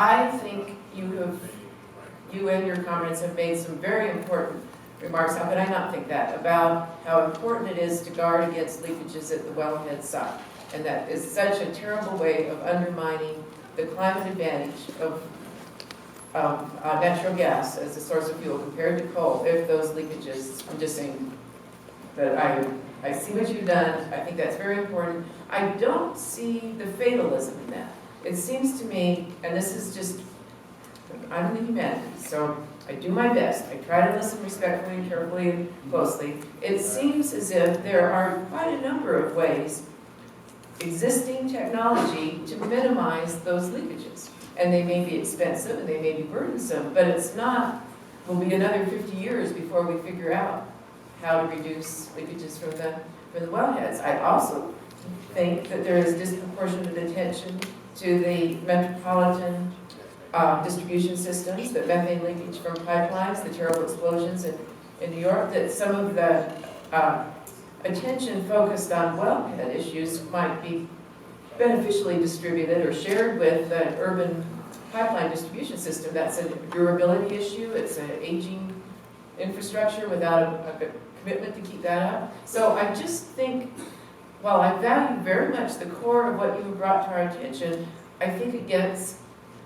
B: I think you and your comments have made some very important remarks. How could I not think that? About how important it is to guard against leakages at the wellhead site. And that is such a terrible way of undermining the climate advantage of natural gas as a source of fuel compared to coal if those leakages, I'm just saying that I see what you've done. I think that's very important. I don't see the fatalism in that. It seems to me, and this is just, I'm in the humanities, so I do my best. I try to listen respectfully and carefully and closely. It seems as if there are quite a number of ways, existing technology, to minimize those leakages. And they may be expensive and they may be burdensome, but it's not, will be another 50 years before we figure out how to reduce leakages from the wellheads. I also think that there is disproportionate attention to the metropolitan distribution systems, the methane leakage from pipelines, the terrible explosions in New York, that some of the attention focused on wellhead issues might be beneficially distributed or shared with the urban pipeline distribution system. That's a durability issue. It's an aging infrastructure without a commitment to keep that up. So I just think, while I value very much the core of what you have brought to our attention, I think it gets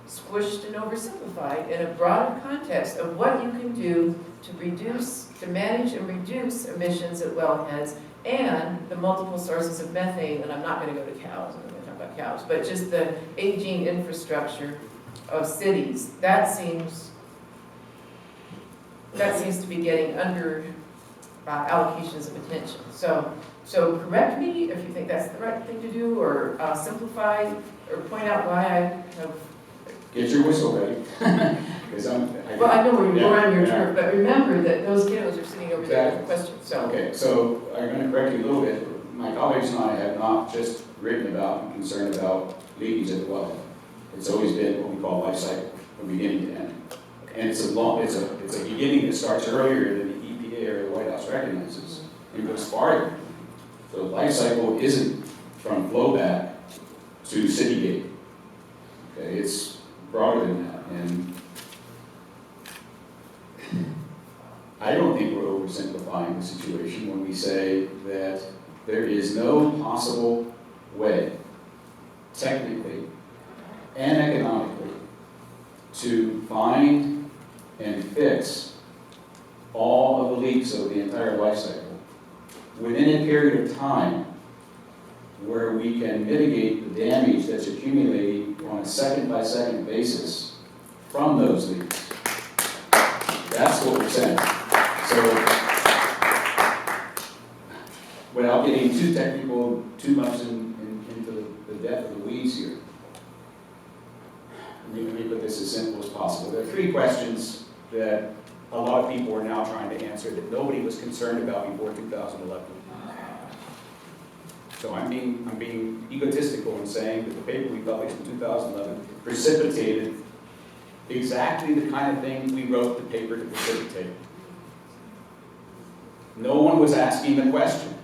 B: squished and oversimplified in a broader context of what you can do to manage and reduce emissions at wellheads and the multiple sources of methane. And I'm not going to go to cows, I'm not going to talk about cows, but just the aging infrastructure of cities. That seems to be getting under allocations of attention. So correct me if you think that's the right thing to do, or simplify, or point out why I have
A: get your whistle ready. Because
B: Well, I know where you're on your
A: yeah.
B: turf, but remember that those kiddos are sitting over there with questions, so.
A: Okay, so I'm going to correct you a little bit. My colleagues and I have not just written about and concerned about leakage at the wellhead. It's always been what we call life cycle, from beginning to end. And it's a beginning that starts earlier than the EPA or the White House recognizes. It goes farther. The life cycle isn't from flowback to city gate. Okay, it's broader than that. And I don't think we're oversimplifying the situation when we say that there is no possible way, technically and economically, to find and fix all of the leaks of the entire life cycle within a period of time where we can mitigate the damage that's accumulating on a second-by-second basis from those leaks. That's what we're saying. So, without getting too technical, too much into the depth of the weeds here, let me put this as simple as possible. There are three questions that a lot of people are now trying to answer that nobody was concerned about before 2011. So I'm being egotistical in saying that the paper we published in 2011 precipitated exactly the kind of thing we wrote the paper to precipitate. No one was asking the question,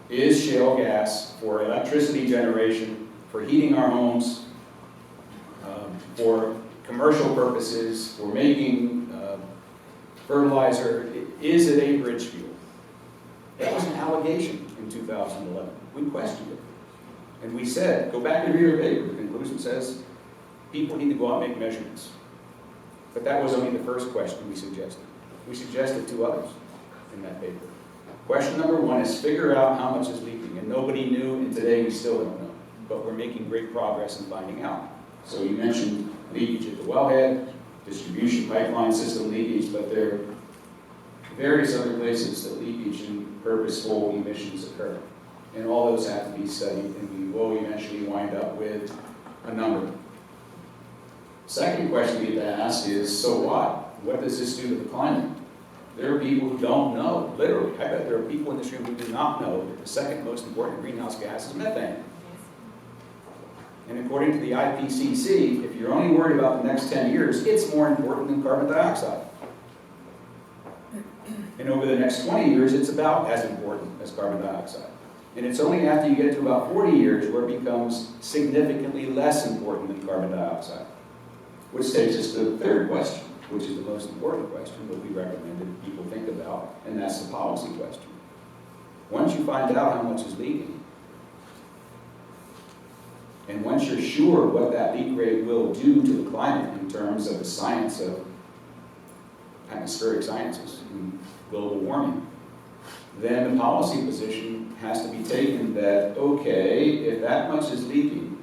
A: is shale gas for electricity generation, for heating our homes, for commercial purposes, for making fertilizer, is it a bridge fuel? That was an allegation in 2011. We questioned it. And we said, go back and read our paper. The conclusion says, people need to go out and make measurements. But that was only the first question we suggested. We suggested two others in that paper. Question number one is figure out how much is leaking. And nobody knew, and today we still don't know. But we're making great progress in finding out. So you mentioned leakage at the wellhead, distribution pipeline system leakage, but there are various other places that leakage and purposeful emissions occur. And all those have to be studied, and we will eventually wind up with a number. Second question we get to ask is, so what? What does this do to the climate? There are people who don't know, literally. I bet there are people in this room who do not know that the second most important greenhouse gas is methane. And according to the IPCC, if you're only worried about the next 10 years, it's more important than carbon dioxide. And over the next 20 years, it's about as important as carbon dioxide. And it's only after you get to about 40 years where it becomes significantly less important than carbon dioxide. Which takes us to the third question, which is the most important question that we recommended people think about, and that's the policy question. Once you find out how much is leaking, and once you're sure what that leak rate will do to the climate in terms of the science of atmospheric sciences and global warming, then the policy position has to be taken that, okay, if that much is leaking,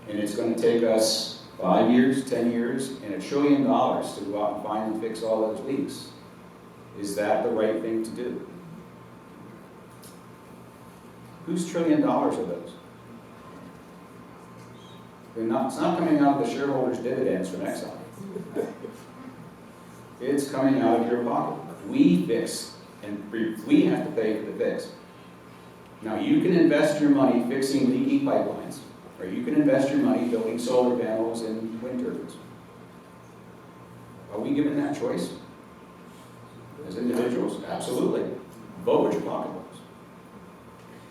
A: and it's going to take us 5 years, 10 years, and $1 trillion to go out and find and fix all those leaks, is that the right thing to do? Whose $1 trillion are those? It's not coming out of the shareholders' dividends from Exxon. It's coming out of your pocket. We fix, and we have to pay for the fix. Now, you can invest your money fixing leaking pipelines, or you can invest your money building solar panels and wind turbines. Are we given that choice? As individuals? Absolutely. Vote with your pocketbooks.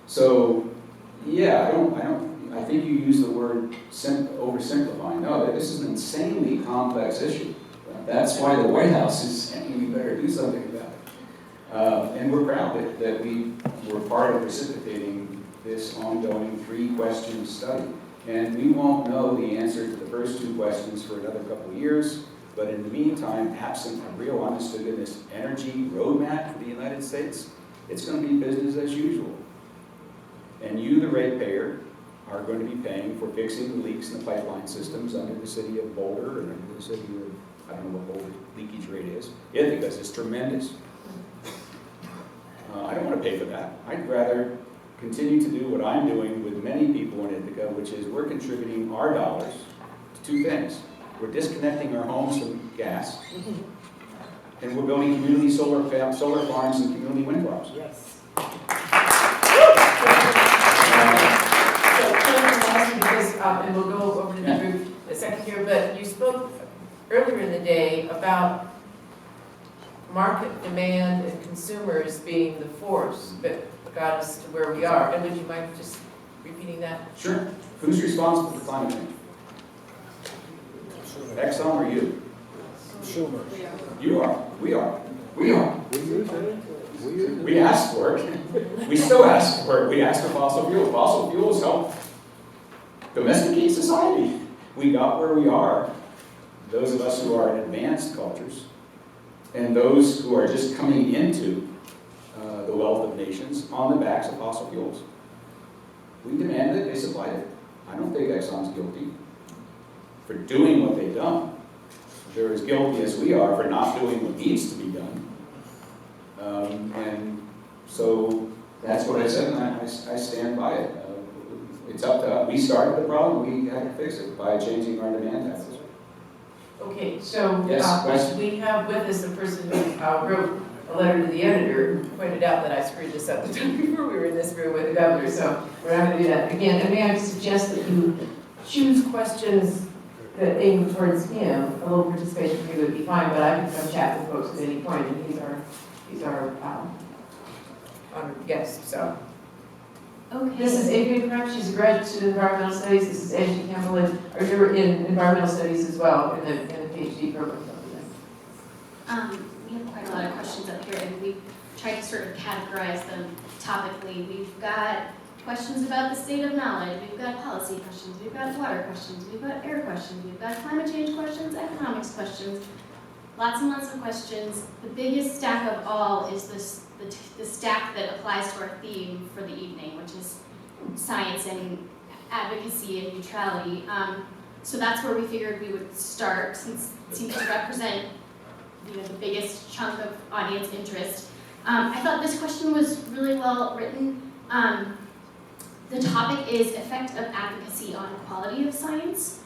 A: So, yeah, I think you use the word oversimplifying. No, this is an insanely complex issue. That's why the White House is saying we better do something about it. And we're proud that we were part of precipitating this ongoing 3-question study. And we won't know the answer to the first 2 questions for another couple of years, but in the meantime, absent a real honest-to-goodness energy roadmap for the United States, it's going to be business as usual. And you, the ratepayer, are going to be paying for fixing the leaks in the pipeline systems under the city of Boulder and under the city of, I don't know what Boulder's leakage rate is, because it's tremendous. I don't want to pay for that. I'd rather continue to do what I'm doing with many people in Ithaca, which is we're contributing our dollars to two things. We're disconnecting our homes from gas, and we're building community solar farms and community wind farms.
C: Yes.
B: And we'll go over to the group in a second here, but you spoke earlier in the day about market demand and consumers being the force that got us to where we are. And would you mind just repeating that?
A: Sure. Who's responsible for climate change? Exxon or you?
C: Schumer.
A: You are. We are. We are.
C: We use it. We use it.
A: We asked for it. We still ask for it. We asked for fossil fuels. Fossil fuels help domesticate society. We got where we are. Those of us who are in advanced cultures, and those who are just coming into the wealth of nations on the backs of fossil fuels. We demanded it, they supplied it. I don't think Exxon's guilty for doing what they've done. They're as guilty as we are for not doing what needs to be done. And so that's what I said, and I stand by it. It's up to us. We started the problem, we had to fix it by changing our demand taxes.
B: Okay, so
A: Yes,
B: we have with us a person who wrote a letter to the editor, who pointed out that I screwed this up the time before we were in this room with the governor, so we're not going to do that again. And may I suggest that you choose questions that aim towards him? A little participation from you would be fine, but I can come chat with folks at any point, and he's our honored guest, so.
D: Okay.
B: This is Adrienne Crump, she's a graduate student in environmental studies. This is Angie Campbell, or you're in environmental studies as well, in the PhD program.
D: We have quite a lot of questions up here, and we've tried to sort of categorize them topically. We've got questions about the state of knowledge, we've got policy questions, we've got water questions, we've got air questions, we've got climate change questions, economics questions, lots and lots of questions. The biggest stack of all is the stack that applies to our theme for the evening, which is science and advocacy and neutrality. So that's where we figured we would start, since it seems to represent the biggest chunk of audience interest. I thought this question was really well written. The topic is effect of advocacy on quality of science.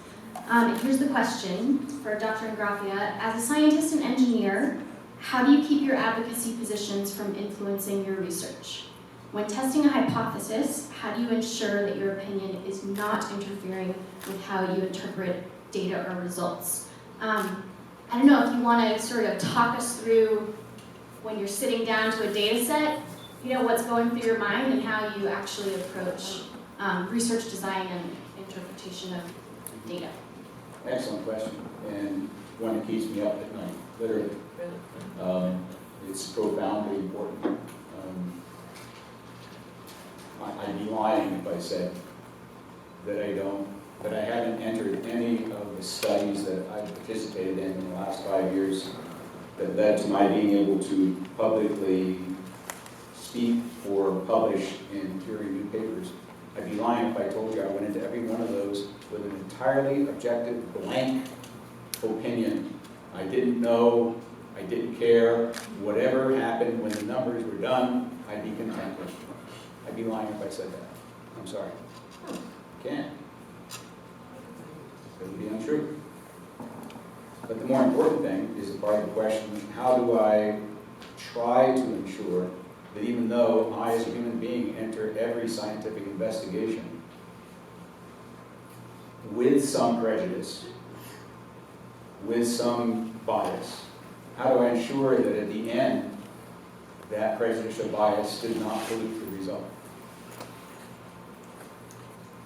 D: Here's the question for Dr. Ingraffea. As a scientist and engineer, how do you keep your advocacy positions from influencing your research? When testing a hypothesis, how do you ensure that your opinion is not interfering with how you interpret data or results? I don't know if you want to sort of talk us through when you're sitting down to a data set, what's going through your mind and how you actually approach research design and interpretation of data.
A: Excellent question, and one that keeps me up at night, literally. It's profoundly important. I'd be lying if I said that I haven't entered any of the studies that I've participated in the last 5 years that led to my being able to publicly speak or publish in peer-reviewed papers. I'd be lying if I told you I went into every one of those with an entirely objective, blank opinion. I didn't know, I didn't care. Whatever happened when the numbers were done, I'd be content with. I'd be lying if I said that. I'm sorry. Can't. It would be untrue. But the more important thing is the part of the question, how do I try to ensure that even though I as a human being enter every scientific investigation with some prejudice, with some bias, how do I ensure that at the end that prejudicial bias did not pollute the result?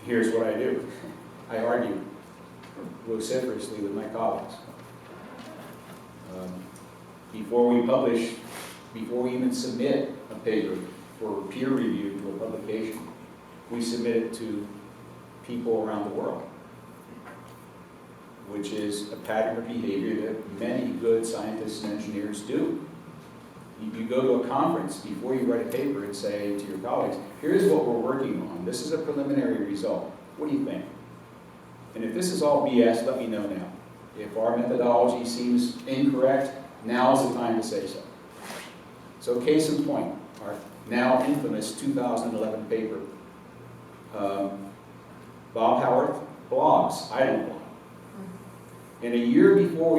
A: Here's what I do. I argue vociferously with my colleagues. Before we publish, before we even submit a paper for peer review to a publication, we submit it to people around the world, which is a pattern of behavior that many good scientists and engineers do. You go to a conference before you write a paper and say to your colleagues, here's what we're working on. This is a preliminary result. What do you think? And if this is all BS, let me know now. If our methodology seems incorrect, now's the time to say so. So case in point, our now infamous 2011 paper. Bob Howarth blogs, I don't blog. And a year before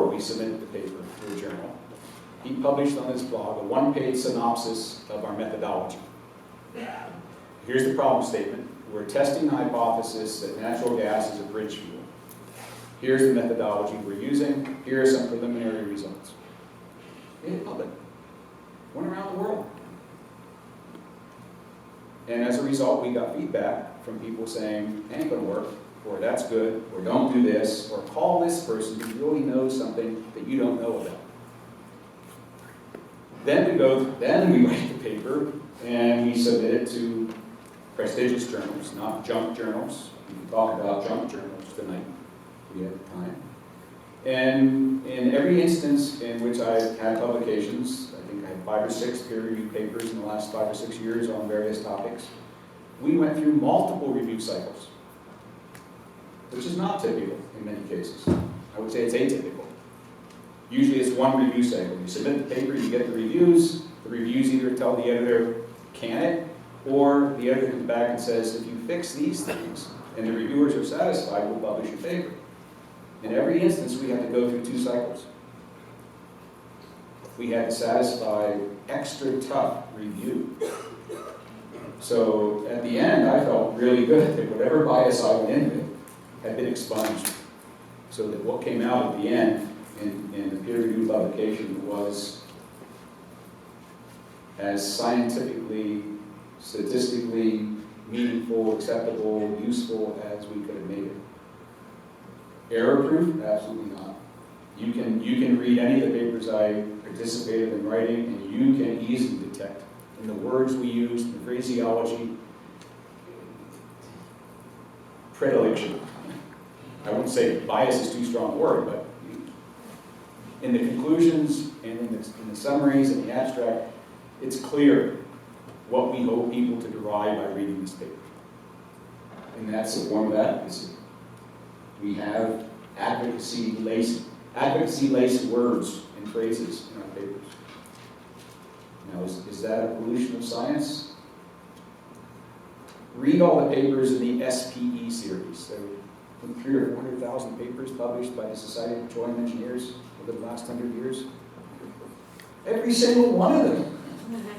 A: we submitted the paper to a journal, he published on his blog a one-page synopsis of our methodology. Here's the problem statement. We're testing the hypothesis that natural gas is a bridge fuel. Here's the methodology we're using. Here are some preliminary results. It public. Went around the world. And as a result, we got feedback from people saying, ain't gonna work, or that's good, or don't do this, or call this person who really knows something that you don't know about. Then we write the paper, and we submit it to prestigious journals, not junk journals. We can talk about junk journals tonight. We have time. And in every instance in which I've had publications, I think I had 5 or 6 peer-reviewed papers in the last 5 or 6 years on various topics, we went through multiple review cycles, which is not typical in many cases. I would say it's atypical. Usually it's one review cycle. You submit the paper, you get the reviews either tell the editor, can it, or the editor comes back and says, if you fix these things and the reviewers are satisfied, we'll publish your paper. In every instance, we had to go through 2 cycles. We had to satisfy extra tough review. So at the end, I felt really good that whatever bias I went in with had been expunged. So that what came out at the end in the peer-reviewed publication was as scientifically, statistically meaningful, acceptable, useful as we could have made it. Error-proof? Absolutely not. You can read any of the papers I participated in writing, and you can easily detect in the words we used, the phraseology, predilection. I wouldn't say bias is too strong a word, but in the conclusions and in the summaries and the abstract, it's clear what we hope people to derive by reading this paper. And that's the form of advocacy. We have advocacy-laced words and phrases in our papers. Now, is that a pollution of science? Read all the papers in the SPE series. There were 300,000 or 400,000 papers published by the Society of Petroleum Engineers over the last 100 years. Every single one of them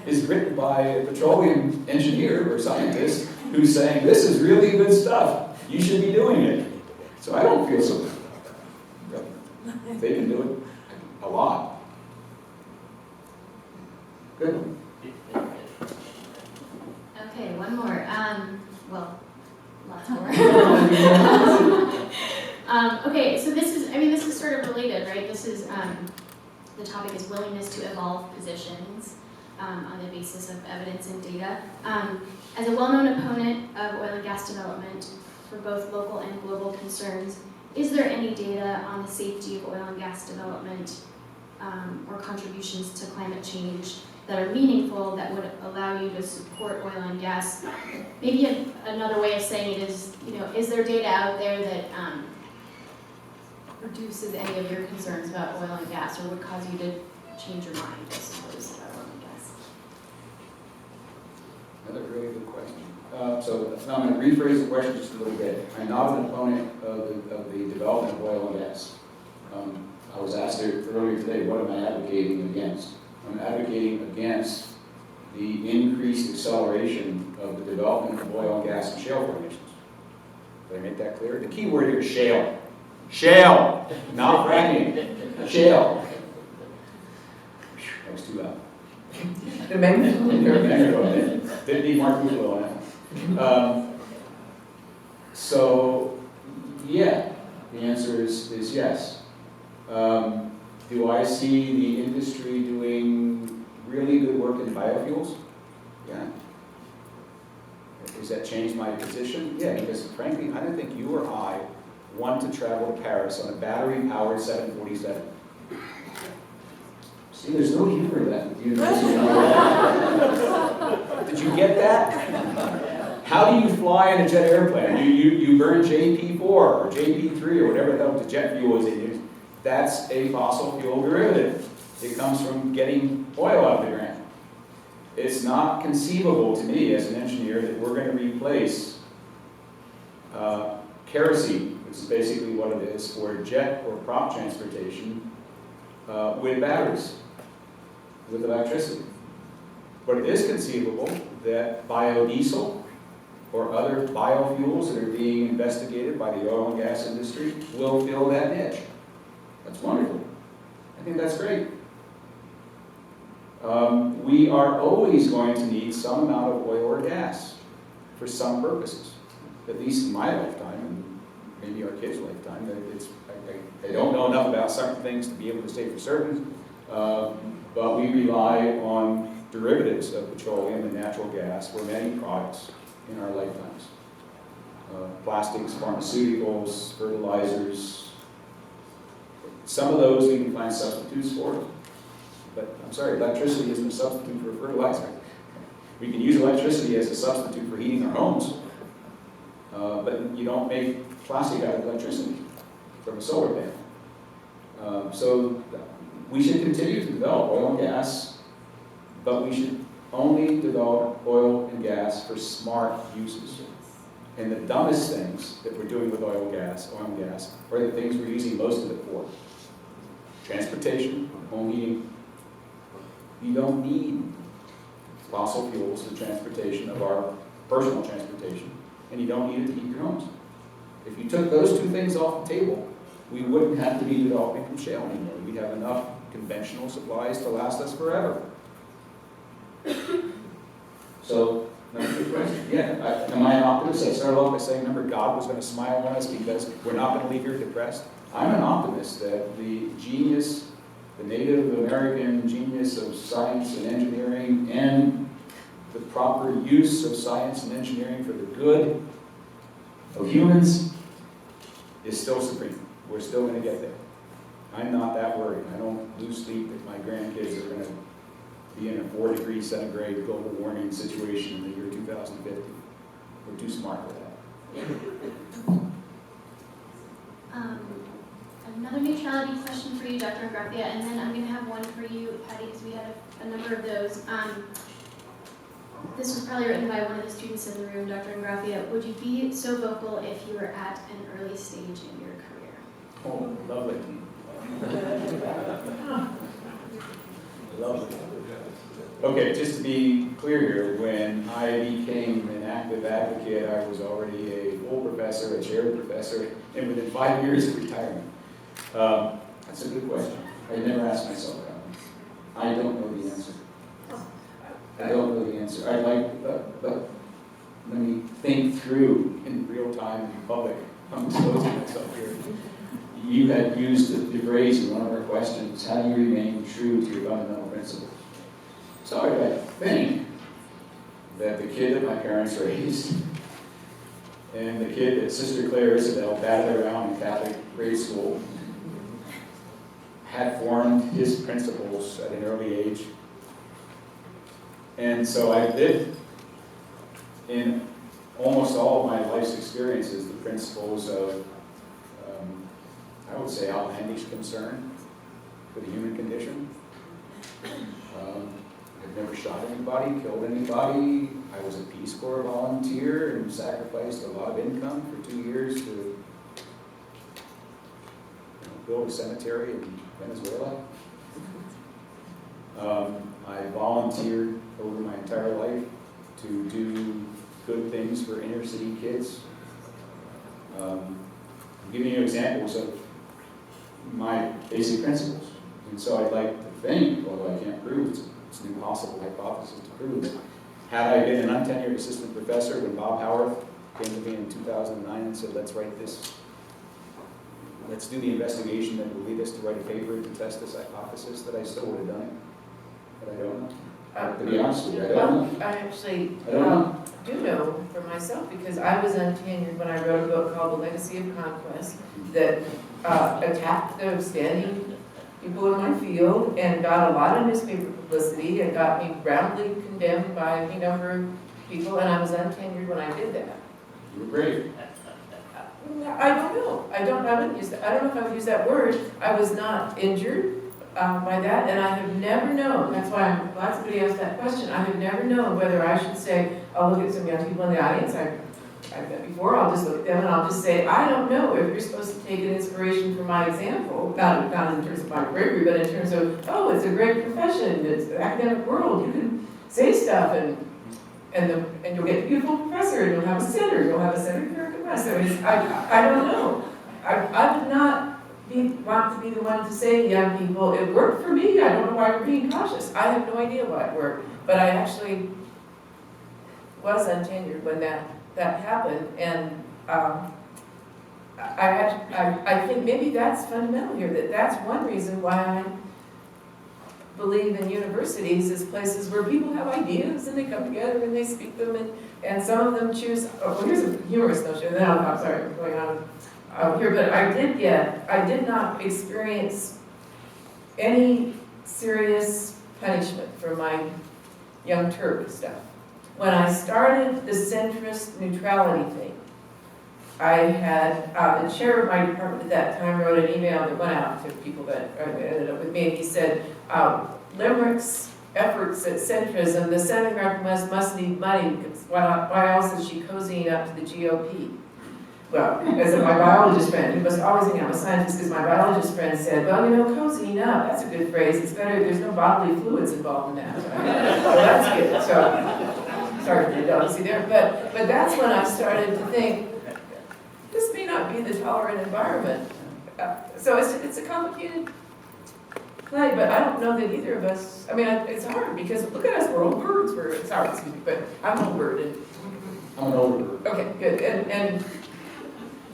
A: is written by a petroleum engineer or scientist who's saying, this is really good stuff. You should be doing it. So I don't feel so good. They can do it a lot. Good.
D: Okay, one more. Well, lots more. Okay, so this is sort of related, right? This is, the topic is willingness to evolve positions on the basis of evidence and data. As a well-known opponent of oil and gas development for both local and global concerns, is there any data on the safety of oil and gas development or contributions to climate change that are meaningful that would allow you to support oil and gas? Maybe another way of saying it is, is there data out there that reduces any of your concerns about oil and gas or would cause you to change your mind, I suppose, about oil and gas?
A: Another really good question. So now I'm going to rephrase the question just a little bit. I'm not an opponent of the development of oil and gas. I was asked earlier today, what am I advocating against? I'm advocating against the increased acceleration of the development of oil and gas and shale formations. Did I make that clear? The key word here is shale. Shale, not fracking. Shale. That was too loud. Didn't need Mark Ruffalo on that. So, yeah, the answer is yes. Do I see the industry doing really good work in biofuels? Yeah. Does that change my position? Yeah, because frankly, I don't think you or I want to travel to Paris on a battery-powered 747. See, there's no humor in that. Did you get that? How do you fly in a jet airplane? You burn JP4 or JP3 or whatever the hell the jet fuel is in it. That's a fossil fuel derivative. It comes from getting oil out of the ground. It's not conceivable to me as an engineer that we're going to replace kerosene which is basically what it is for jet or prop transportation with batteries, with electricity. But it is conceivable that biodiesel or other biofuels that are being investigated by the oil and gas industry will fill that niche. That's wonderful. I think that's great. We are always going to need some amount of oil or gas for some purposes, at least in my lifetime and maybe our kids' lifetime. I don't know enough about certain things to be able to say for certain, but we rely on derivatives of petroleum and natural gas for many products in our lifetimes. Plastics, pharmaceuticals, fertilizers. Some of those we can find substitutes for, but I'm sorry, electricity isn't a substitute for fertilizer. We can use electricity as a substitute for heating our homes, but you don't make plastic out of electricity from a solar panel. So we should continue to develop oil and gas, but we should only develop oil and gas for smart uses. And the dumbest things that we're doing with oil and gas, are the things we're using most of it for. Transportation, home heating. You don't need fossil fuels for transportation of our personal transportation, and you don't need it to heat your homes. If you took those two things off the table, we wouldn't have to be developing from shale anymore. We'd have enough conventional supplies to last us forever. So, that's a good question. Yeah, am I an optimist? I started off by saying, remember, God was going to smile on us because we're not going to leave here depressed. I'm an optimist that the genius, the Native American genius of science and engineering, and the proper use of science and engineering for the good of humans is still supreme. We're still going to get there. I'm not that worried. I don't lose sleep that my grandkids are going to be in a 4-degree centigrade global warming situation in the year 2050. We're too smart for that.
D: Another neutrality question for you, Dr. Ingraffea, and then I'm going to have one for you, Patty, because we had a number of those. This was probably written by one of the students in the room, Dr. Ingraffea. Would you be so vocal if you were at an early stage in your career?
A: Oh, lovely. Lovely. Okay, just to be clear here, when I became an active advocate, I was already a full professor, a chaired professor, and within 5 years of retirement. That's a good question. I never asked myself that one. I don't know the answer. I don't know the answer. I'd like, but let me think through in real time in public. I'm exposing myself here. You had used the phrase in one of our questions, how do you remain true to your fundamental principles? So I think that the kid that my parents raised and the kid that Sister Claire Isabel batted around in Catholic grade school had formed his principles at an early age. And so I lived in almost all of my life's experiences the principles of, I would say, outlandish concern for the human condition. I've never shot anybody, killed anybody. I was a Peace Corps volunteer and sacrificed a lot of income for 2 years to build a cemetery in Venezuela. I volunteered over my entire life to do good things for inner city kids. I'm giving you examples of my basic principles. And so I'd like to think, although I can't prove it's an impossible hypothesis to prove, that had I been an untenured assistant professor when Bob Howarth came to me in 2009 and said, let's write this, let's do the investigation that will lead us to write a paper to test this hypothesis, that I still would have done it. But I don't know. To be honest with you, I don't know.
B: I actually
A: I don't know.
B: do know for myself, because I was untenured when I wrote a book called The Legacy of Conquest that attacked the outstanding people in my field and got a lot of newspaper publicity and got me roundly condemned by a number of people, and I was untenured when I did that.
A: You were brave.
B: I don't know. I wouldn't use that. I don't know if I would use that word. I was not injured by that, and I have never known. That's why I'm glad somebody asked that question. I have never known whether I should say, I'll look at some young people in the audience. I've met before, I'll just look at them and I'll just say, I don't know if you're supposed to take an inspiration from my example, not in terms of my bravery, but in terms of, oh, it's a great profession, it's the academic world, you can say stuff and you'll get a beautiful professor, and you'll have a center here at professor. I don't know. I would not want to be the one to say to young people, it worked for me, I don't know why you're being cautious. I have no idea why it worked, but I actually was untenured when that happened, and I think maybe that's fundamental here, that's one reason why I believe in universities as places where people have ideas and they come together and they speak them, and some of them choose, well, here's a humorous notion, then I'm sorry, I'm going on here, but I did not experience any serious punishment for my Young Turk stuff. When I started the centrist neutrality thing, I had, the chair of my department at that time wrote an email that went out to people that ended up with me, and he said, Limerick's efforts at centrism, the Senate must need money, because why else is she cozying up to the GOP? Well, as my biologist friend, who must always think I'm a scientist, because my biologist friend said, well, cozying up, that's a good phrase, it's better, there's no bodily fluids involved in that. So that's good, so, sorry for the delicacy there, but that's when I started to think, this may not be the tolerant environment. So it's a complicated play, but I don't know that either of us, I mean, it's hard, because look at us, we're old birds, sorry, excuse me, but I'm an old bird. And,
A: I'm an older bird.
B: okay, good, and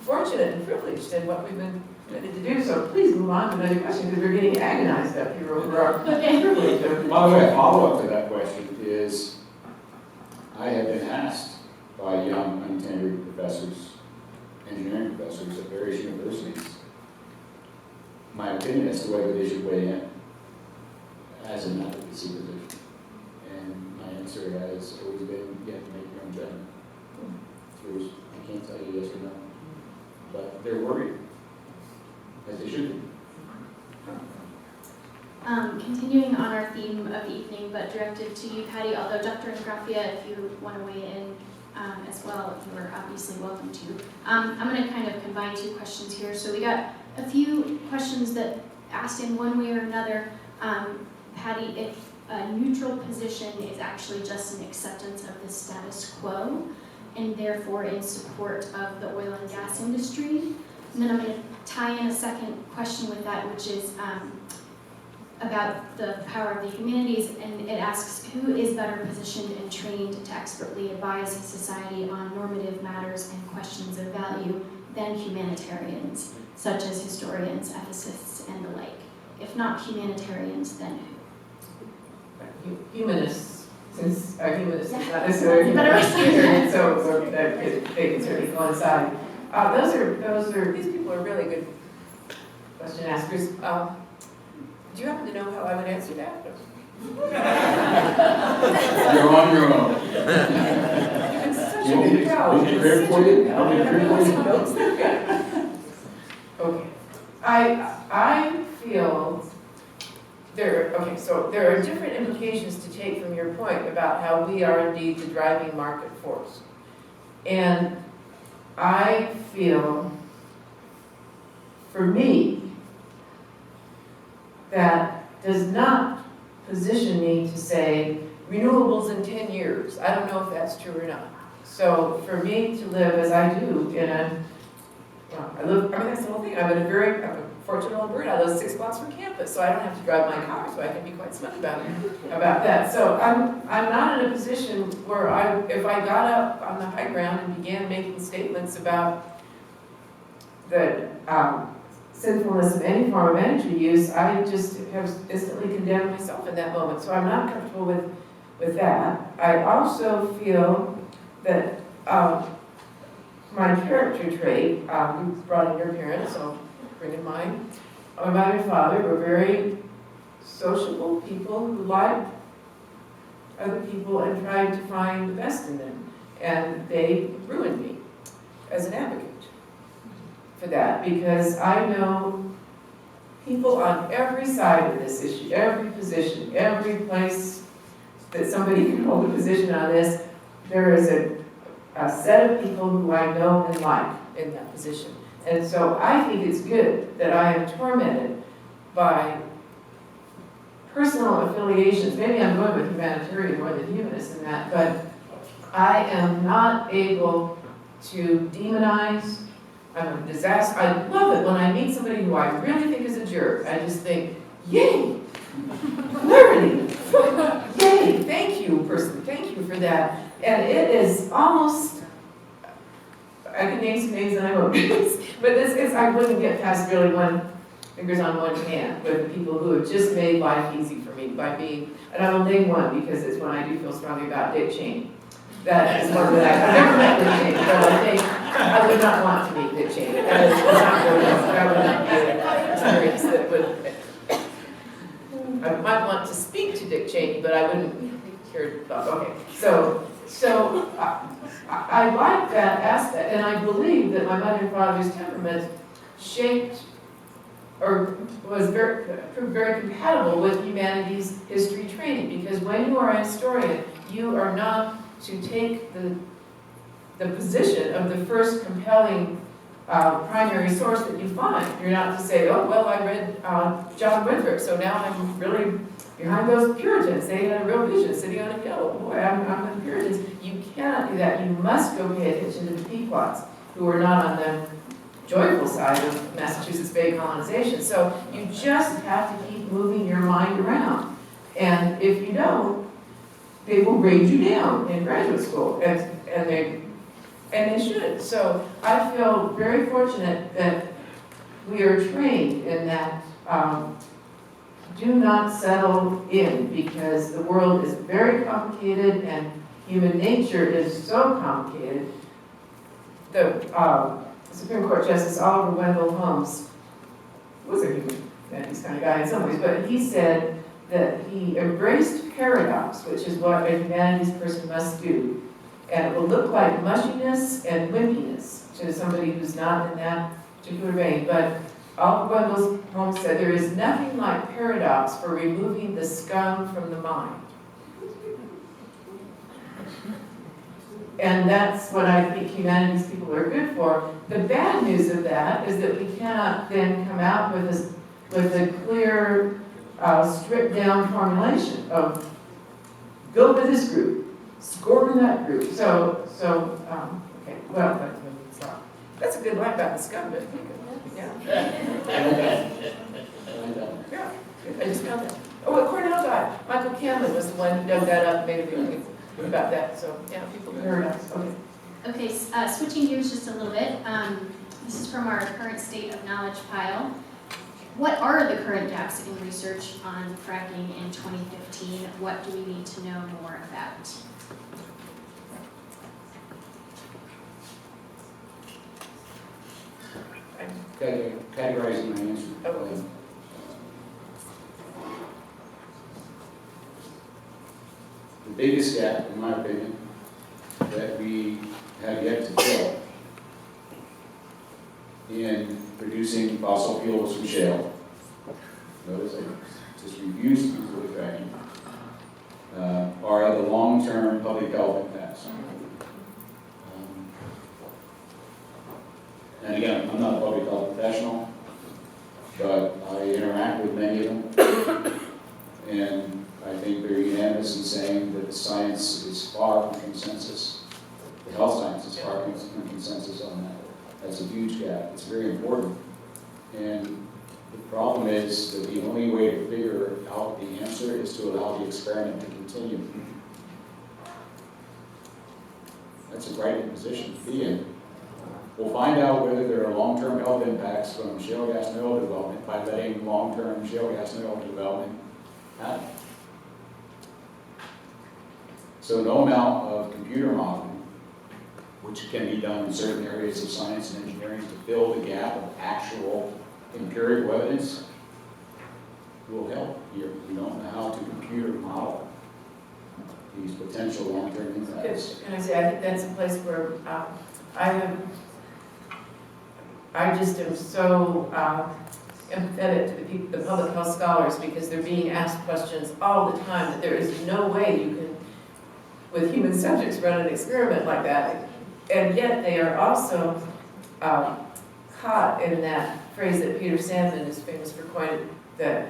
B: fortunate and privileged in what we've been permitted to do, so please move on to another question, because we're getting agonized up here over our privilege.
A: By the way, a follow-up to that question is, I have been asked by young untenured professors, engineering professors at various universities, my opinion as to whether they should weigh in as an advocacy position. And my answer has always been, you have to make your own judgment. I can't tell you yes or no. But they're worried, as they should be.
D: Continuing on our theme of the evening, but directed to you, Patty, although Dr. Ingraffea, if you want to weigh in as well, you are obviously welcome to. I'm going to kind of combine two questions here. So we got a few questions that asked in one way or another. Patty, if a neutral position is actually just an acceptance of the status quo, and therefore in support of the oil and gas industry. And then I'm going to tie in a second question with that, which is about the power of the humanities, and it asks, who is better positioned and trained to expertly advise society on normative matters and questions of value than humanitarians, such as historians, ethicists, and the like? If not humanitarians, then who?
B: Humanists, since humanists is not necessarily humanitarian, so they can certainly coincide. These people are really good question askers. Do you happen to know how I would answer that?
A: You're on your own.
B: It's such a big crowd.
A: Is it great for you?
B: Okay. I feel there are different implications to take from your point about how we are indeed the driving market force. And I feel, for me, that does not position me to say renewables in 10 years. I don't know if that's true or not. So for me to live as I do that's the whole thing. I'm a fortunate old bird. I live 6 blocks from campus, so I don't have to drive my car, so I can be quite smart about that. So I'm not in a position where if I got up on the high ground and began making statements about the sinfulness of any form of energy use, I just have instantly condemned myself in that moment. So I'm not comfortable with that. I also feel that my character trait, you brought in your parents, so I'll bring in mine. My mother and father were very sociable people who liked other people and tried to find the best in them. And they ruined me as an advocate for that, because I know people on every side of this issue, every position, every place that somebody can hold a position on this, there is a a set of people who I know and like in that position. And so I think it's good that I am tormented by personal affiliations. Maybe I'm going with humanitarian more than humanist in that, but I am not able to demonize. I'm a disaster. I love it when I meet somebody who I really think is a jerk. I just think, yay, liberty, yay, thank you, person, thank you for that. And it is almost, I can name some names and I won't, but this is, I wouldn't get past really fingers on one hand with people who have just made life easy for me by being, and I will name one because it's one I do feel strongly about, Dick Cheney. That is one that I've never met Dick Cheney, but I think I would not want to meet Dick Cheney. That would not be an experience that would, I might want to speak to Dick Cheney, but I wouldn't care about, okay. So I like that aspect, and I believe that my mother and father's temperament shaped or was proved very compatible with humanities history training, because when you are a historian, you are not to take the position of the first compelling primary source that you find. You're not to say, oh, well, I read John Winthrop, so now I'm really behind those Puritans. They had a real vision sitting on a hill. Boy, I'm with the Puritans. You cannot do that. You must go pay attention to the Pequots, who are not on the joyful side of Massachusetts Bay colonization. So you just have to keep moving your mind around. And if you don't, they will grade you down in graduate school, and they should. So I feel very fortunate that we are trained in that do not settle in, because the world is very complicated and human nature is so complicated. The Supreme Court Justice Oliver Wendell Holmes was a humanities kind of guy in some ways, but he said that he embraced paradox, which is what a humanities person must do. And it will look like mushiness and wimpiness to somebody who's not in that particular vein. But Oliver Wendell Holmes said there is nothing like paradox for removing the scum from the mind. And that's what I think humanities people are good for. The bad news of that is that we cannot then come out with a clear, stripped down formulation of go with this group, score with that group. Okay, well, that's a good line about the scum, but yeah. Yeah, I just found that. Oh, well, Cornell guy, Michael Cameron was the one who dug that up and made a video about that, so yeah, people heard us. Okay.
D: Okay, switching gears just a little bit. This is from our current state of knowledge pile. What are the current gaps in research on fracking in 2015? What do we need to know more about?
A: Categorizing my answer.
B: Okay.
A: The biggest gap, in my opinion, that we have yet to fill in producing fossil fuels from shale, notice I just refuse to use the word fracking, are the long-term public health impacts. And again, I'm not a public health professional, but I interact with many of them, and I think they're unanimous in saying that the science is far from consensus. The health science is far from consensus on that. That's a huge gap. It's very important. And the problem is that the only way to figure out the answer is to allow the experiment to continue. That's a frightening position to be in. We'll find out whether there are long-term health impacts from shale gas and oil development by letting long-term shale gas and oil development happen. So no amount of computer modeling, which can be done in certain areas of science and engineering to fill the gap of actual empirical evidence, will help here. We don't know how to computer model these potential long-term impacts.
B: And I think that's a place where I just am so empathetic to the public health scholars, because they're being asked questions all the time that there is no way you can, with human subjects, run an experiment like that. And yet they are also caught in that phrase that Peter Sandman is famous for coining, that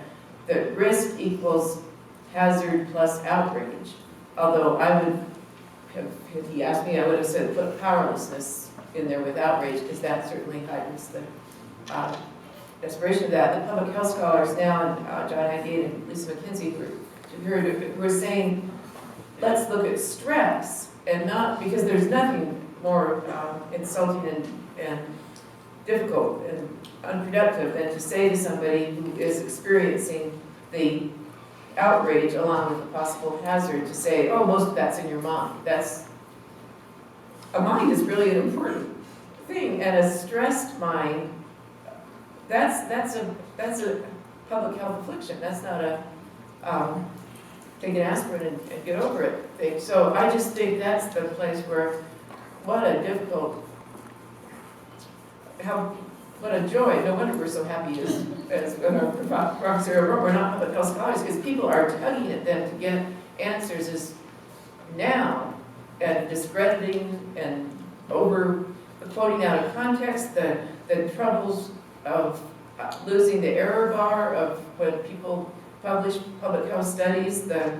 B: risk equals hazard plus outrage. Although I would have, if he asked me, I would have said put powerlessness in there with outrage, because that certainly heightens the desperation of that. The public health scholars now, John Haggate and Lisa McKenzie, who are saying, let's look at stress, and not, because there's nothing more insulting and difficult and unproductive than to say to somebody who is experiencing the outrage along with the possible hazard, to say, oh, most of that's in your mind. A mind is really an important thing, and a stressed mind, that's a public health affliction. That's not a take an aspirin and get over it thing. So I just think that's the place where, what a difficult, what a joy. No wonder we're so happy as Professor, we're not public health scholars, because people are tugging at them to get answers as now, and discrediting and over quoting out of context the troubles of losing the error bar of when people publish public health studies, the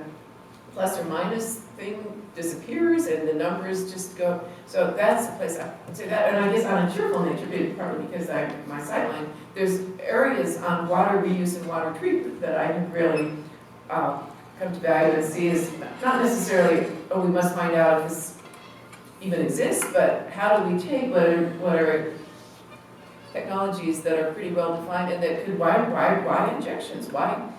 B: plus or minus thing disappears and the numbers just go. So that's the place I would say that. And I guess on a cheerful nature, partly because my sightline, there's areas on water reuse and water treatment that I have really come to value and see as not necessarily, oh, we must find out if this even exists, but how do we take what are technologies that are pretty well defined and that could, why injections, why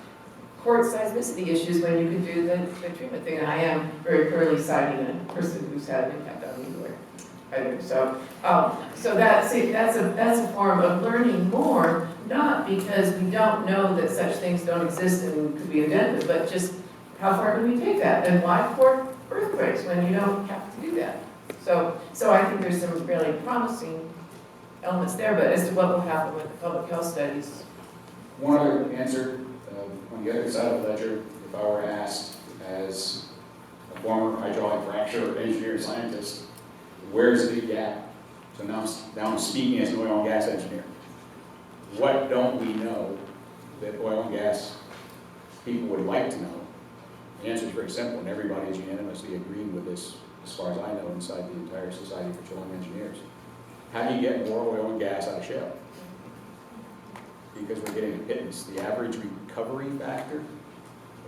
B: quart seismicity issues when you could do the treatment thing. And I am very clearly citing a person who's had an impact on me either. So that's a form of learning more, not because we don't know that such things don't exist and could be invented, but just how far can we take that? And why court earthquakes when you don't have to do that? So I think there's some really promising elements there, but as to what will happen with the public health studies.
A: One other answer, on the other side of the ledger, if I were asked as a former hydraulic fracture engineer scientist, where's the gap? So now I'm speaking as an oil and gas engineer. What don't we know that oil and gas people would like to know? The answer is very simple, and everybody is unanimously agreeing with this, as far as I know, inside the entire Society for Petroleum Engineers. How do you get more oil and gas out of shale? Because we're getting a pittance. The average recovery factor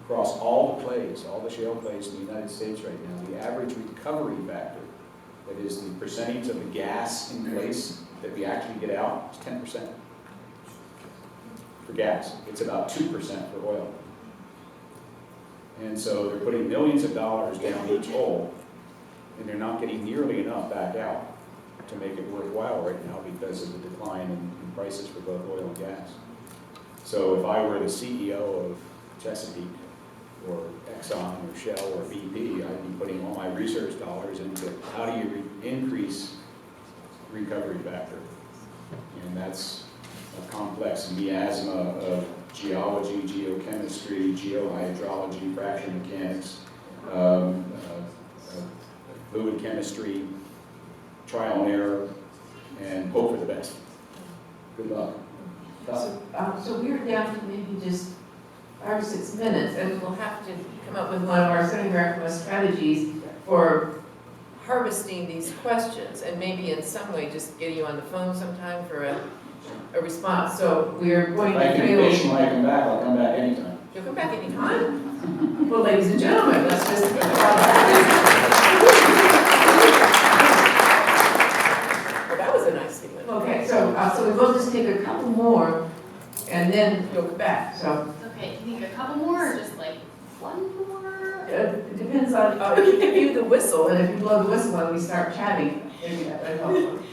A: across all the plays, all the shale plays in the United States right now, the average recovery factor, that is the percentage of the gas in place that we actually get out, is 10%. For gas. It's about 2% for oil. And so they're putting millions of dollars down each hole, and they're not getting nearly enough back out to make it worthwhile right now because of the decline in prices for both oil and gas. So if I were the CEO of Chesapeake or Exxon or Shell or BP, I'd be putting all my research dollars into how do you increase recovery factor. And that's a complex miasma of geology, geochemistry, geohydrology, fracture mechanics, fluid chemistry, trial and error, and hope for the best. Good luck.
B: So we're down to maybe just 5 or 6 minutes, and we'll have to come up with one of our Southern American West strategies for harvesting these questions, and maybe in some way just getting you on the phone sometime for a response. So we're going to
A: If I can be patient when I come back, I'll come back anytime.
B: You'll come back anytime? Well, ladies and gentlemen, let's just well, that was a nice statement. Okay, so we will just take a couple more, and then you'll come back. So
D: Okay, you think a couple more, or just like one more?
B: it depends on if you give you the whistle, and if you blow the whistle when we start chatting, maybe that helps.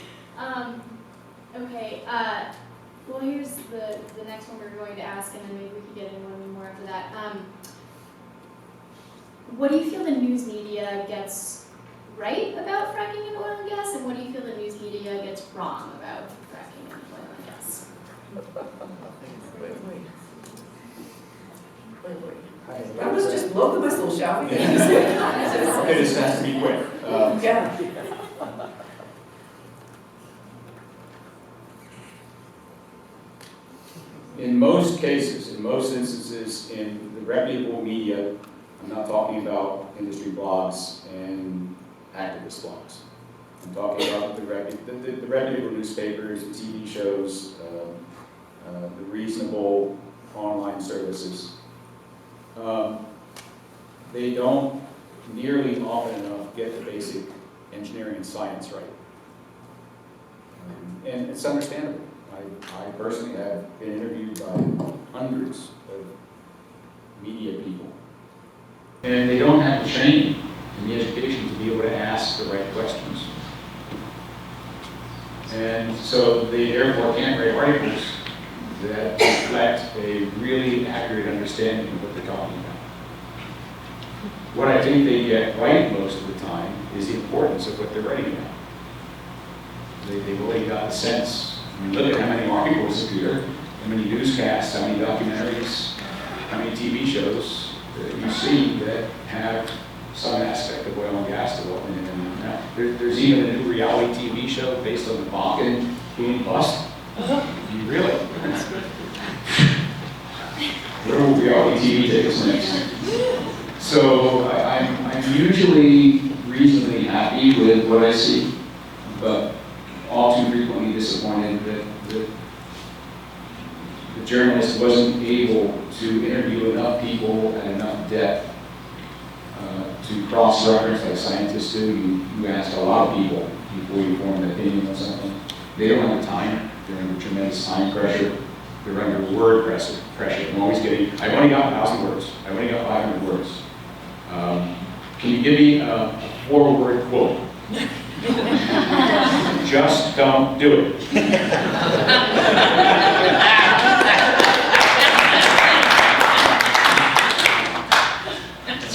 D: Okay, well, here's the next one we're going to ask, and then maybe we could get into one more after that. What do you feel the news media gets right about fracking in oil and gas, and what do you feel the news media gets wrong about fracking in oil and gas?
B: Wait. That was just blow the whistle, shall we?
A: Okay, this has to be quick.
B: Yeah.
A: most cases, in most instances, in the reputable media, I'm not talking about industry blogs and activist blogs. I'm talking about the reputable newspapers, the TV shows, the reasonable online services. They don't nearly often enough get the basic engineering and science right. And it's understandable. I personally have been interviewed by hundreds of media people. And they don't have the training and the education to be able to ask the right questions. And so they therefore can't write articles that reflect a really accurate understanding of what they're talking about. What I think they get right most of the time is the importance of what they're writing about. They've already got the sense. I mean, look at how many articles appear, how many newscasts, how many documentaries, how many TV shows that you see that have some aspect of oil and gas development in them. Now, there's even a new reality TV show based on the Bakken being bust. Really? Where will reality TV take us next? So I'm usually reasonably happy with what I see, but all too frequently disappointed that the journalist wasn't able to interview enough people at enough depth to cross-reference like scientists do. You ask a lot of people before you form an opinion on something. They don't have the time. They're under tremendous time pressure. They're under word pressure. I'm always getting, I've only got 1,000 words. I've only got 500 words. Can you give me a 4-word quote? Just don't do it.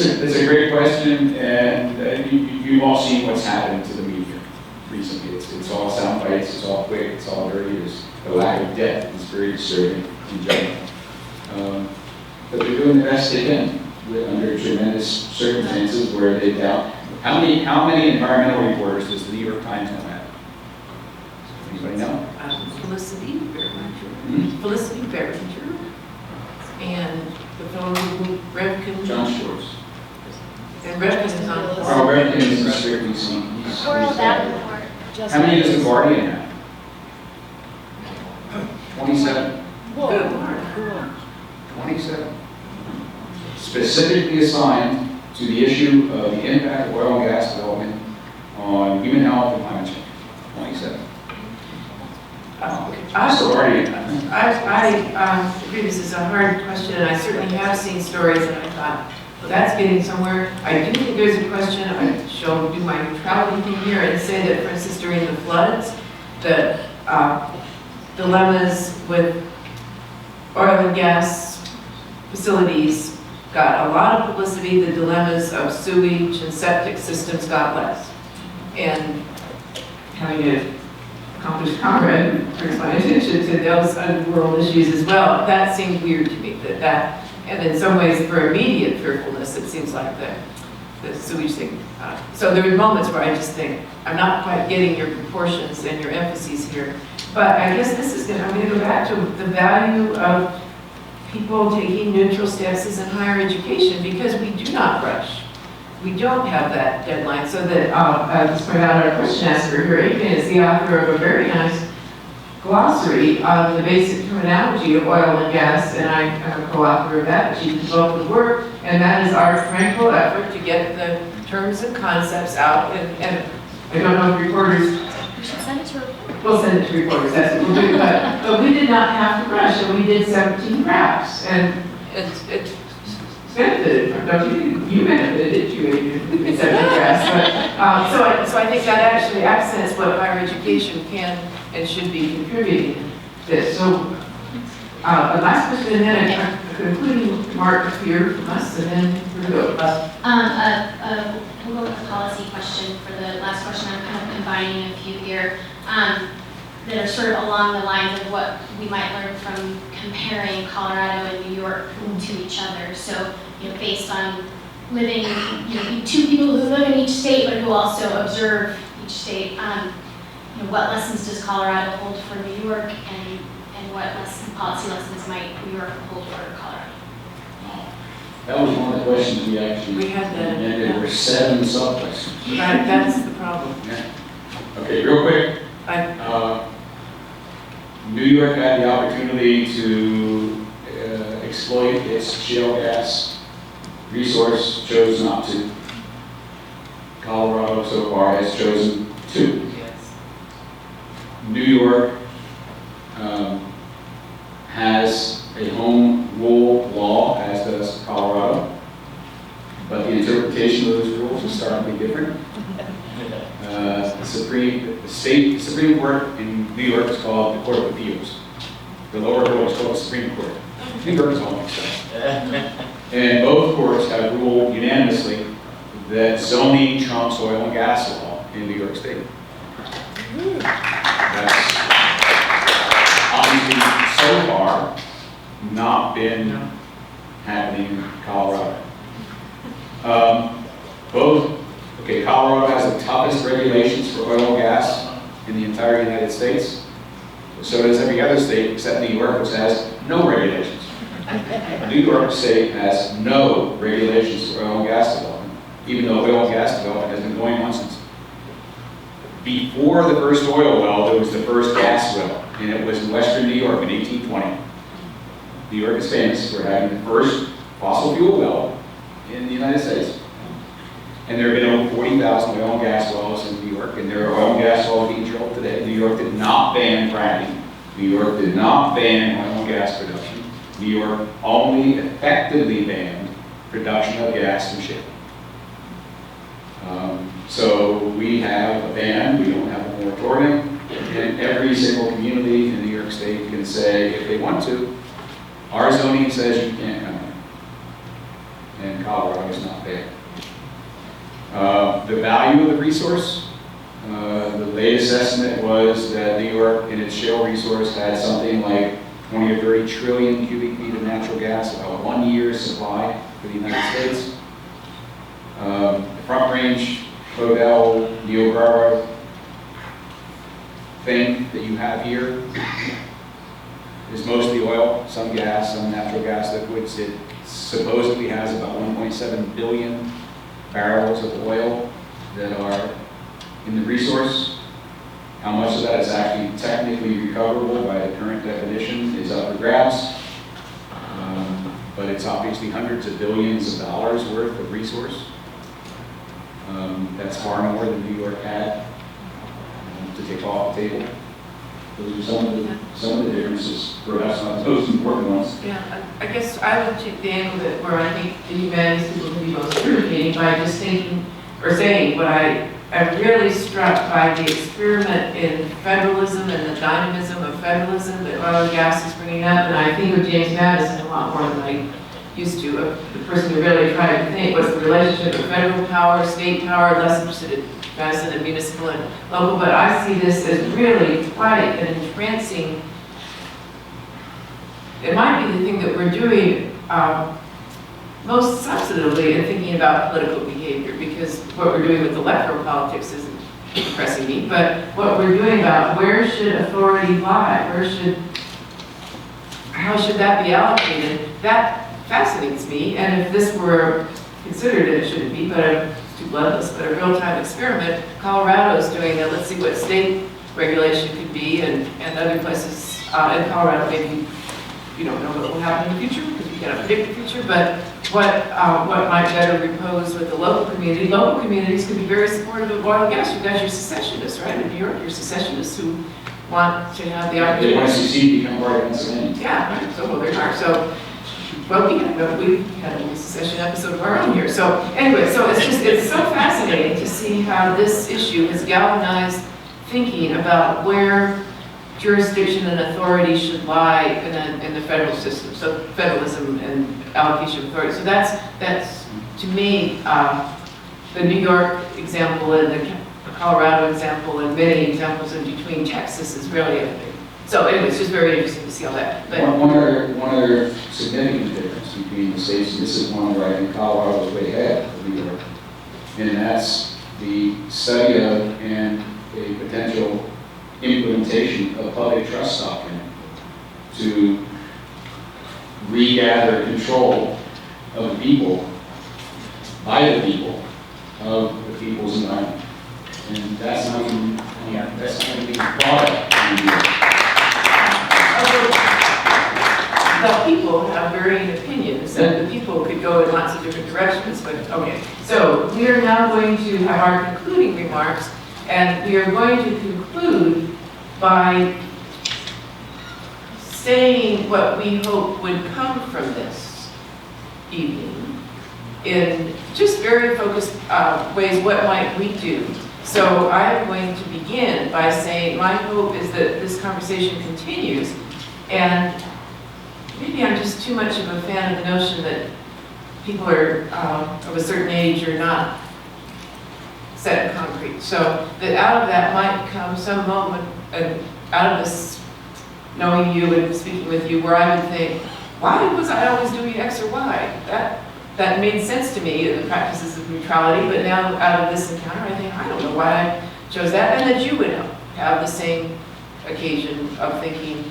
A: It's a great question, and you've all seen what's happened to the media recently. It's all sound bites, it's all quick, it's all dirty. The lack of depth is very disturbing in general. But they're doing the best they can under tremendous circumstances where they doubt. How many environmental reporters does the New York Times now have? Anybody know?
B: Felicity Berringer. Felicity Berringer. And the fellow who Revkin.
A: John Schwartz.
B: And Revkin is on.
A: Carl Revkin is in strictly seen.
D: Coral Davenport.
A: How many does the Guardian have? 27.
B: Good Lord.
A: 27. Specifically assigned to the issue of the impact of oil and gas development on human health and climate change. 27.
B: I agree this is a hard question, and I certainly have seen stories and I thought, well, that's getting somewhere. I do think there's a question. I shall do my neutrality thing here and say that, for instance, during the floods, the dilemmas with oil and gas facilities got a lot of publicity. The dilemmas of sewage and septic systems got less. And having a accomplished comrade brings my attention to those underworld issues as well. That seemed weird to me, and in some ways for immediate fearfulness, it seems like the sewage thing. So there were moments where I just think, I'm not quite getting your proportions and your emphases here. But I guess I'm going to go back to the value of people taking neutral stances in higher education, because we do not rush. We don't have that deadline. So that, I'll just point out our question asker here, Aiken is the author of a very nice glossary on the basic terminology of oil and gas, and I am a co-author of that. She developed the work, and that is our tranquil effort to get the terms and concepts out. And I don't know if reporters...
D: We should send it to reporters.
B: We'll send it to reporters, that's what we'll do. But we did not have to rush, and we did 17 drafts, and it benefited from, don't you? You benefited it, you in 17 drafts. But, so I think that actually accents what higher education can and should be contributing to this. So, the last question, and then a concluding remark here from us, and then we're going to go.
D: We'll go with a policy question for the last question. I'm kind of combining a few here that are sort of along the lines of what we might learn from comparing Colorado and New York to each other. So, based on living, two people who live in each state but who also observe each state, what lessons does Colorado hold for New York, and what policy lessons might New York hold for Colorado?
E: That was one of the questions we actually,
B: We had that,
E: and there
B: yeah.
E: were 7 sub-questions.
B: Right, that's the problem.
A: Okay, real quick.
B: I,
A: New York had the opportunity to exploit its shale gas resource, chose not to. Colorado so far has chosen to.
B: yes.
A: New York has a home rule law, as does Colorado, but the interpretation of those rules is starkly different. The Supreme Court in New York is called the Court of Appeals. The lower court is called the Supreme Court. New York is all mixed up. And both courts have ruled unanimously that zoning trumps oil and gas law in New York State. That's obviously so far not been happening in Colorado. Colorado has the toughest regulations for oil and gas in the entire United States. So does every other state except New York, which has no regulations. New York State has no regulations for oil and gas development, even though oil and gas development has been going on since before the first oil well, there was the first gas well, and it was in western New York in 1820. New York is famous for having the first fossil fuel well in the United States. And there have been over 40,000 oil and gas wells in New York, and there are oil and gas wells being drilled today. New York did not ban fracking. New York did not ban oil and gas production. New York only effectively banned production of gas from shale. So we have a ban, we don't have a moratorium, and every single community in New York State can say, if they want to, our zoning says you can't come in. And Colorado is not there. The value of the resource, the latest estimate was that New York in its shale resource had something like 20 or 30 trillion cubic feet of natural gas, about 1 year's supply for the United States. The Front Range, Cornell, Niobrara thing that you have here is mostly oil, some gas, some natural gas liquids. It supposedly has about 1.7 billion barrels of oil that are in the resource. How much of that is actually technically recoverable by the current definition is up for grabs. But it's obviously hundreds of billions of dollars worth of resource. That's far more than New York had to take off the table. Those are some of the differences, perhaps not the most important ones.
B: Yeah, I guess I would take the angle that where I think the humanities people can be most irritating by just thinking or saying what I'm really struck by the experiment in federalism and the dynamism of federalism that oil and gas is bringing up, and I think of James Madison a lot more than I used to, the person who really tried to think what's the relationship of federal power, state power, less interested in Madison and municipal and local, but I see this as really quite an entrancing, it might be the thing that we're doing most substantively in thinking about political behavior, because what we're doing with electoral politics isn't impressing me, but what we're doing about where should authority lie, how should that be allocated, that fascinates me, and if this were considered, and it shouldn't be, but it's too bloodless, but a real-time experiment, Colorado's doing that. Let's see what state regulation could be, and other places in Colorado, maybe you don't know what will happen in the future, because we cannot predict the future, but what might better repose with the local community. Local communities can be very supportive of oil and gas. You've got your secessionists, right? In New York, your secessionists who want to have the opportunity.
A: They want to secede, become part of Pennsylvania.
B: Yeah, right. So they are. So, well, we had a secession episode of our own here. So anyway, so it's so fascinating to see how this issue has galvanized thinking about where jurisdiction and authority should lie in the federal system. So federalism and allocation of authority. So that's to me the New York example and the Colorado example and many examples in between Texas is really a big. So anyway, it's just very interesting to see all that. But
E: One other significant difference between the states, and this is one where I think Colorado is way ahead of New York, and that's the study of and a potential implementation of public trust doctrine control of the people, by the people, of the people's environment. And that's not even, that's not even thought
B: The people have varying opinions, and the people could go in lots of different directions, but, okay. So, we are now going to have our concluding remarks, and we are going to conclude by saying what we hope would come from this evening in just very focused ways. What might we do? So I'm going to begin by saying my hope is that this conversation continues, and maybe I'm just too much of a fan of the notion that people are of a certain age are not set in concrete. So that out of that might come some moment, out of this knowing you and speaking with you, where I would think, why was I always doing X or Y? That made sense to me, the practices of neutrality, but now out of this encounter, I think, I don't know why I chose that, and that you would have the same occasion of thinking,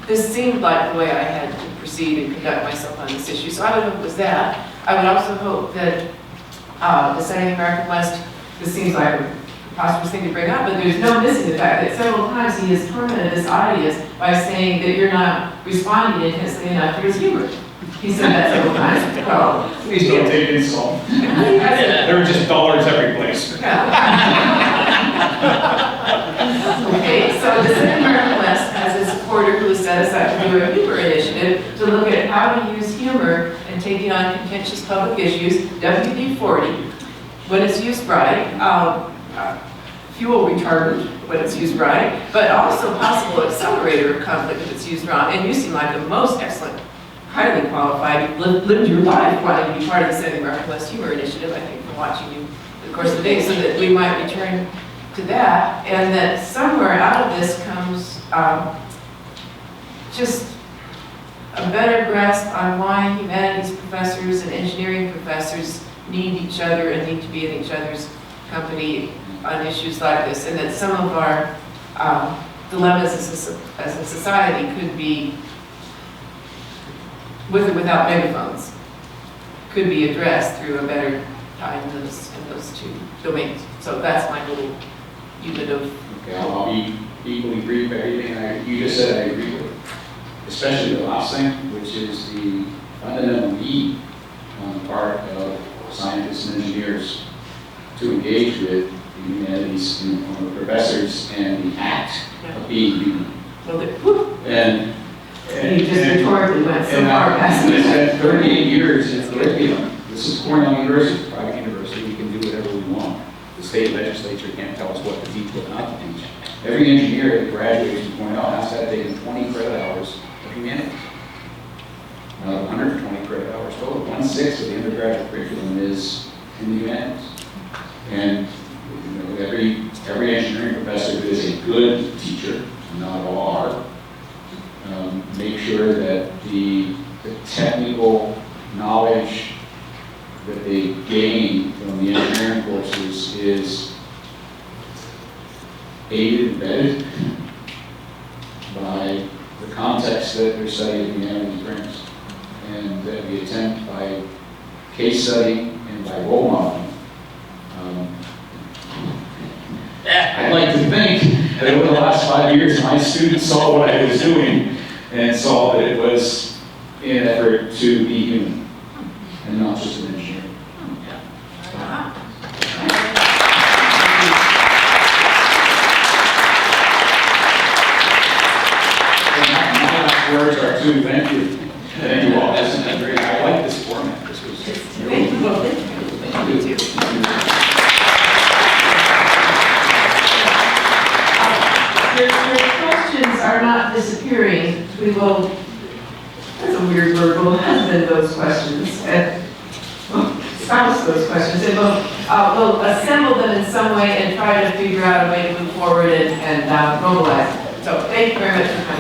B: this seemed like the way I had to proceed and conduct myself on this issue. So I would hope it was that. I would also hope that the Senator of the American West, this seems like a preposterous thing to bring up, but there's no missing the fact that several times he has tormented this audience by saying that you're not responding intensely enough to his humor. He said that several times. Well,
A: Please don't take insult.
B: yeah.
A: There are just dollars every place.
B: Okay, so the Senator of the American West has a supporter who has set us up to do a humor initiative to look at how to use humor in taking on contentious public issues, WD-40, when it's used right, fuel retardant when it's used right, but also possible accelerator of conflict if it's used wrong. And you seem like a most excellent, highly qualified, lived your life wanting to be part of the Senator of the American West Humor Initiative, I think, from watching you the course of the day, so that we might return to that, and that somewhere out of this comes just a better grasp on why humanities professors and engineering professors need each other and need to be in each other's company on issues like this, and that some of our dilemmas as a society could be, with or without megaphones, could be addressed through a better time in those two domains. So that's my little unit of.
E: Okay, I'll be equally brief. Everything you just said, I agree with. Especially the last thing, which is the fundamental need on the part of scientists and engineers to engage with the humanities and professors and the act of being human.
B: Well,
E: And
B: you just rhetorically went so far past
E: I
B: it.
E: spent 38 years in curriculum. This is Cornell University, private university. We can do whatever we want. The state legislature can't tell us what to teach, what not to teach. Every engineer that graduates from Cornell has to have taken 20 credit hours of humanities. 120 credit hours total. 1/6 of the undergraduate curriculum is in the humanities. And every engineering professor who is a good teacher, not all are, make sure that the technical knowledge that they gain from the engineering courses is aided and embedded by the context that their study of humanity brings. And that we attempt by case study and by role modeling. I'd like to think that over the last 5 years, my students saw what I was doing and saw that it was in an effort to be human and not just an engineer. My words are too. Thank you. Thank you all. This has been great. I like this format. This was
B: Thank you. Well, thank you. Your questions are not disappearing. We will, that's a weird word, we'll husband those questions and spouse those questions, and we'll assemble them in some way and try to figure out a way to move forward and mobilize. So thank you very much for coming.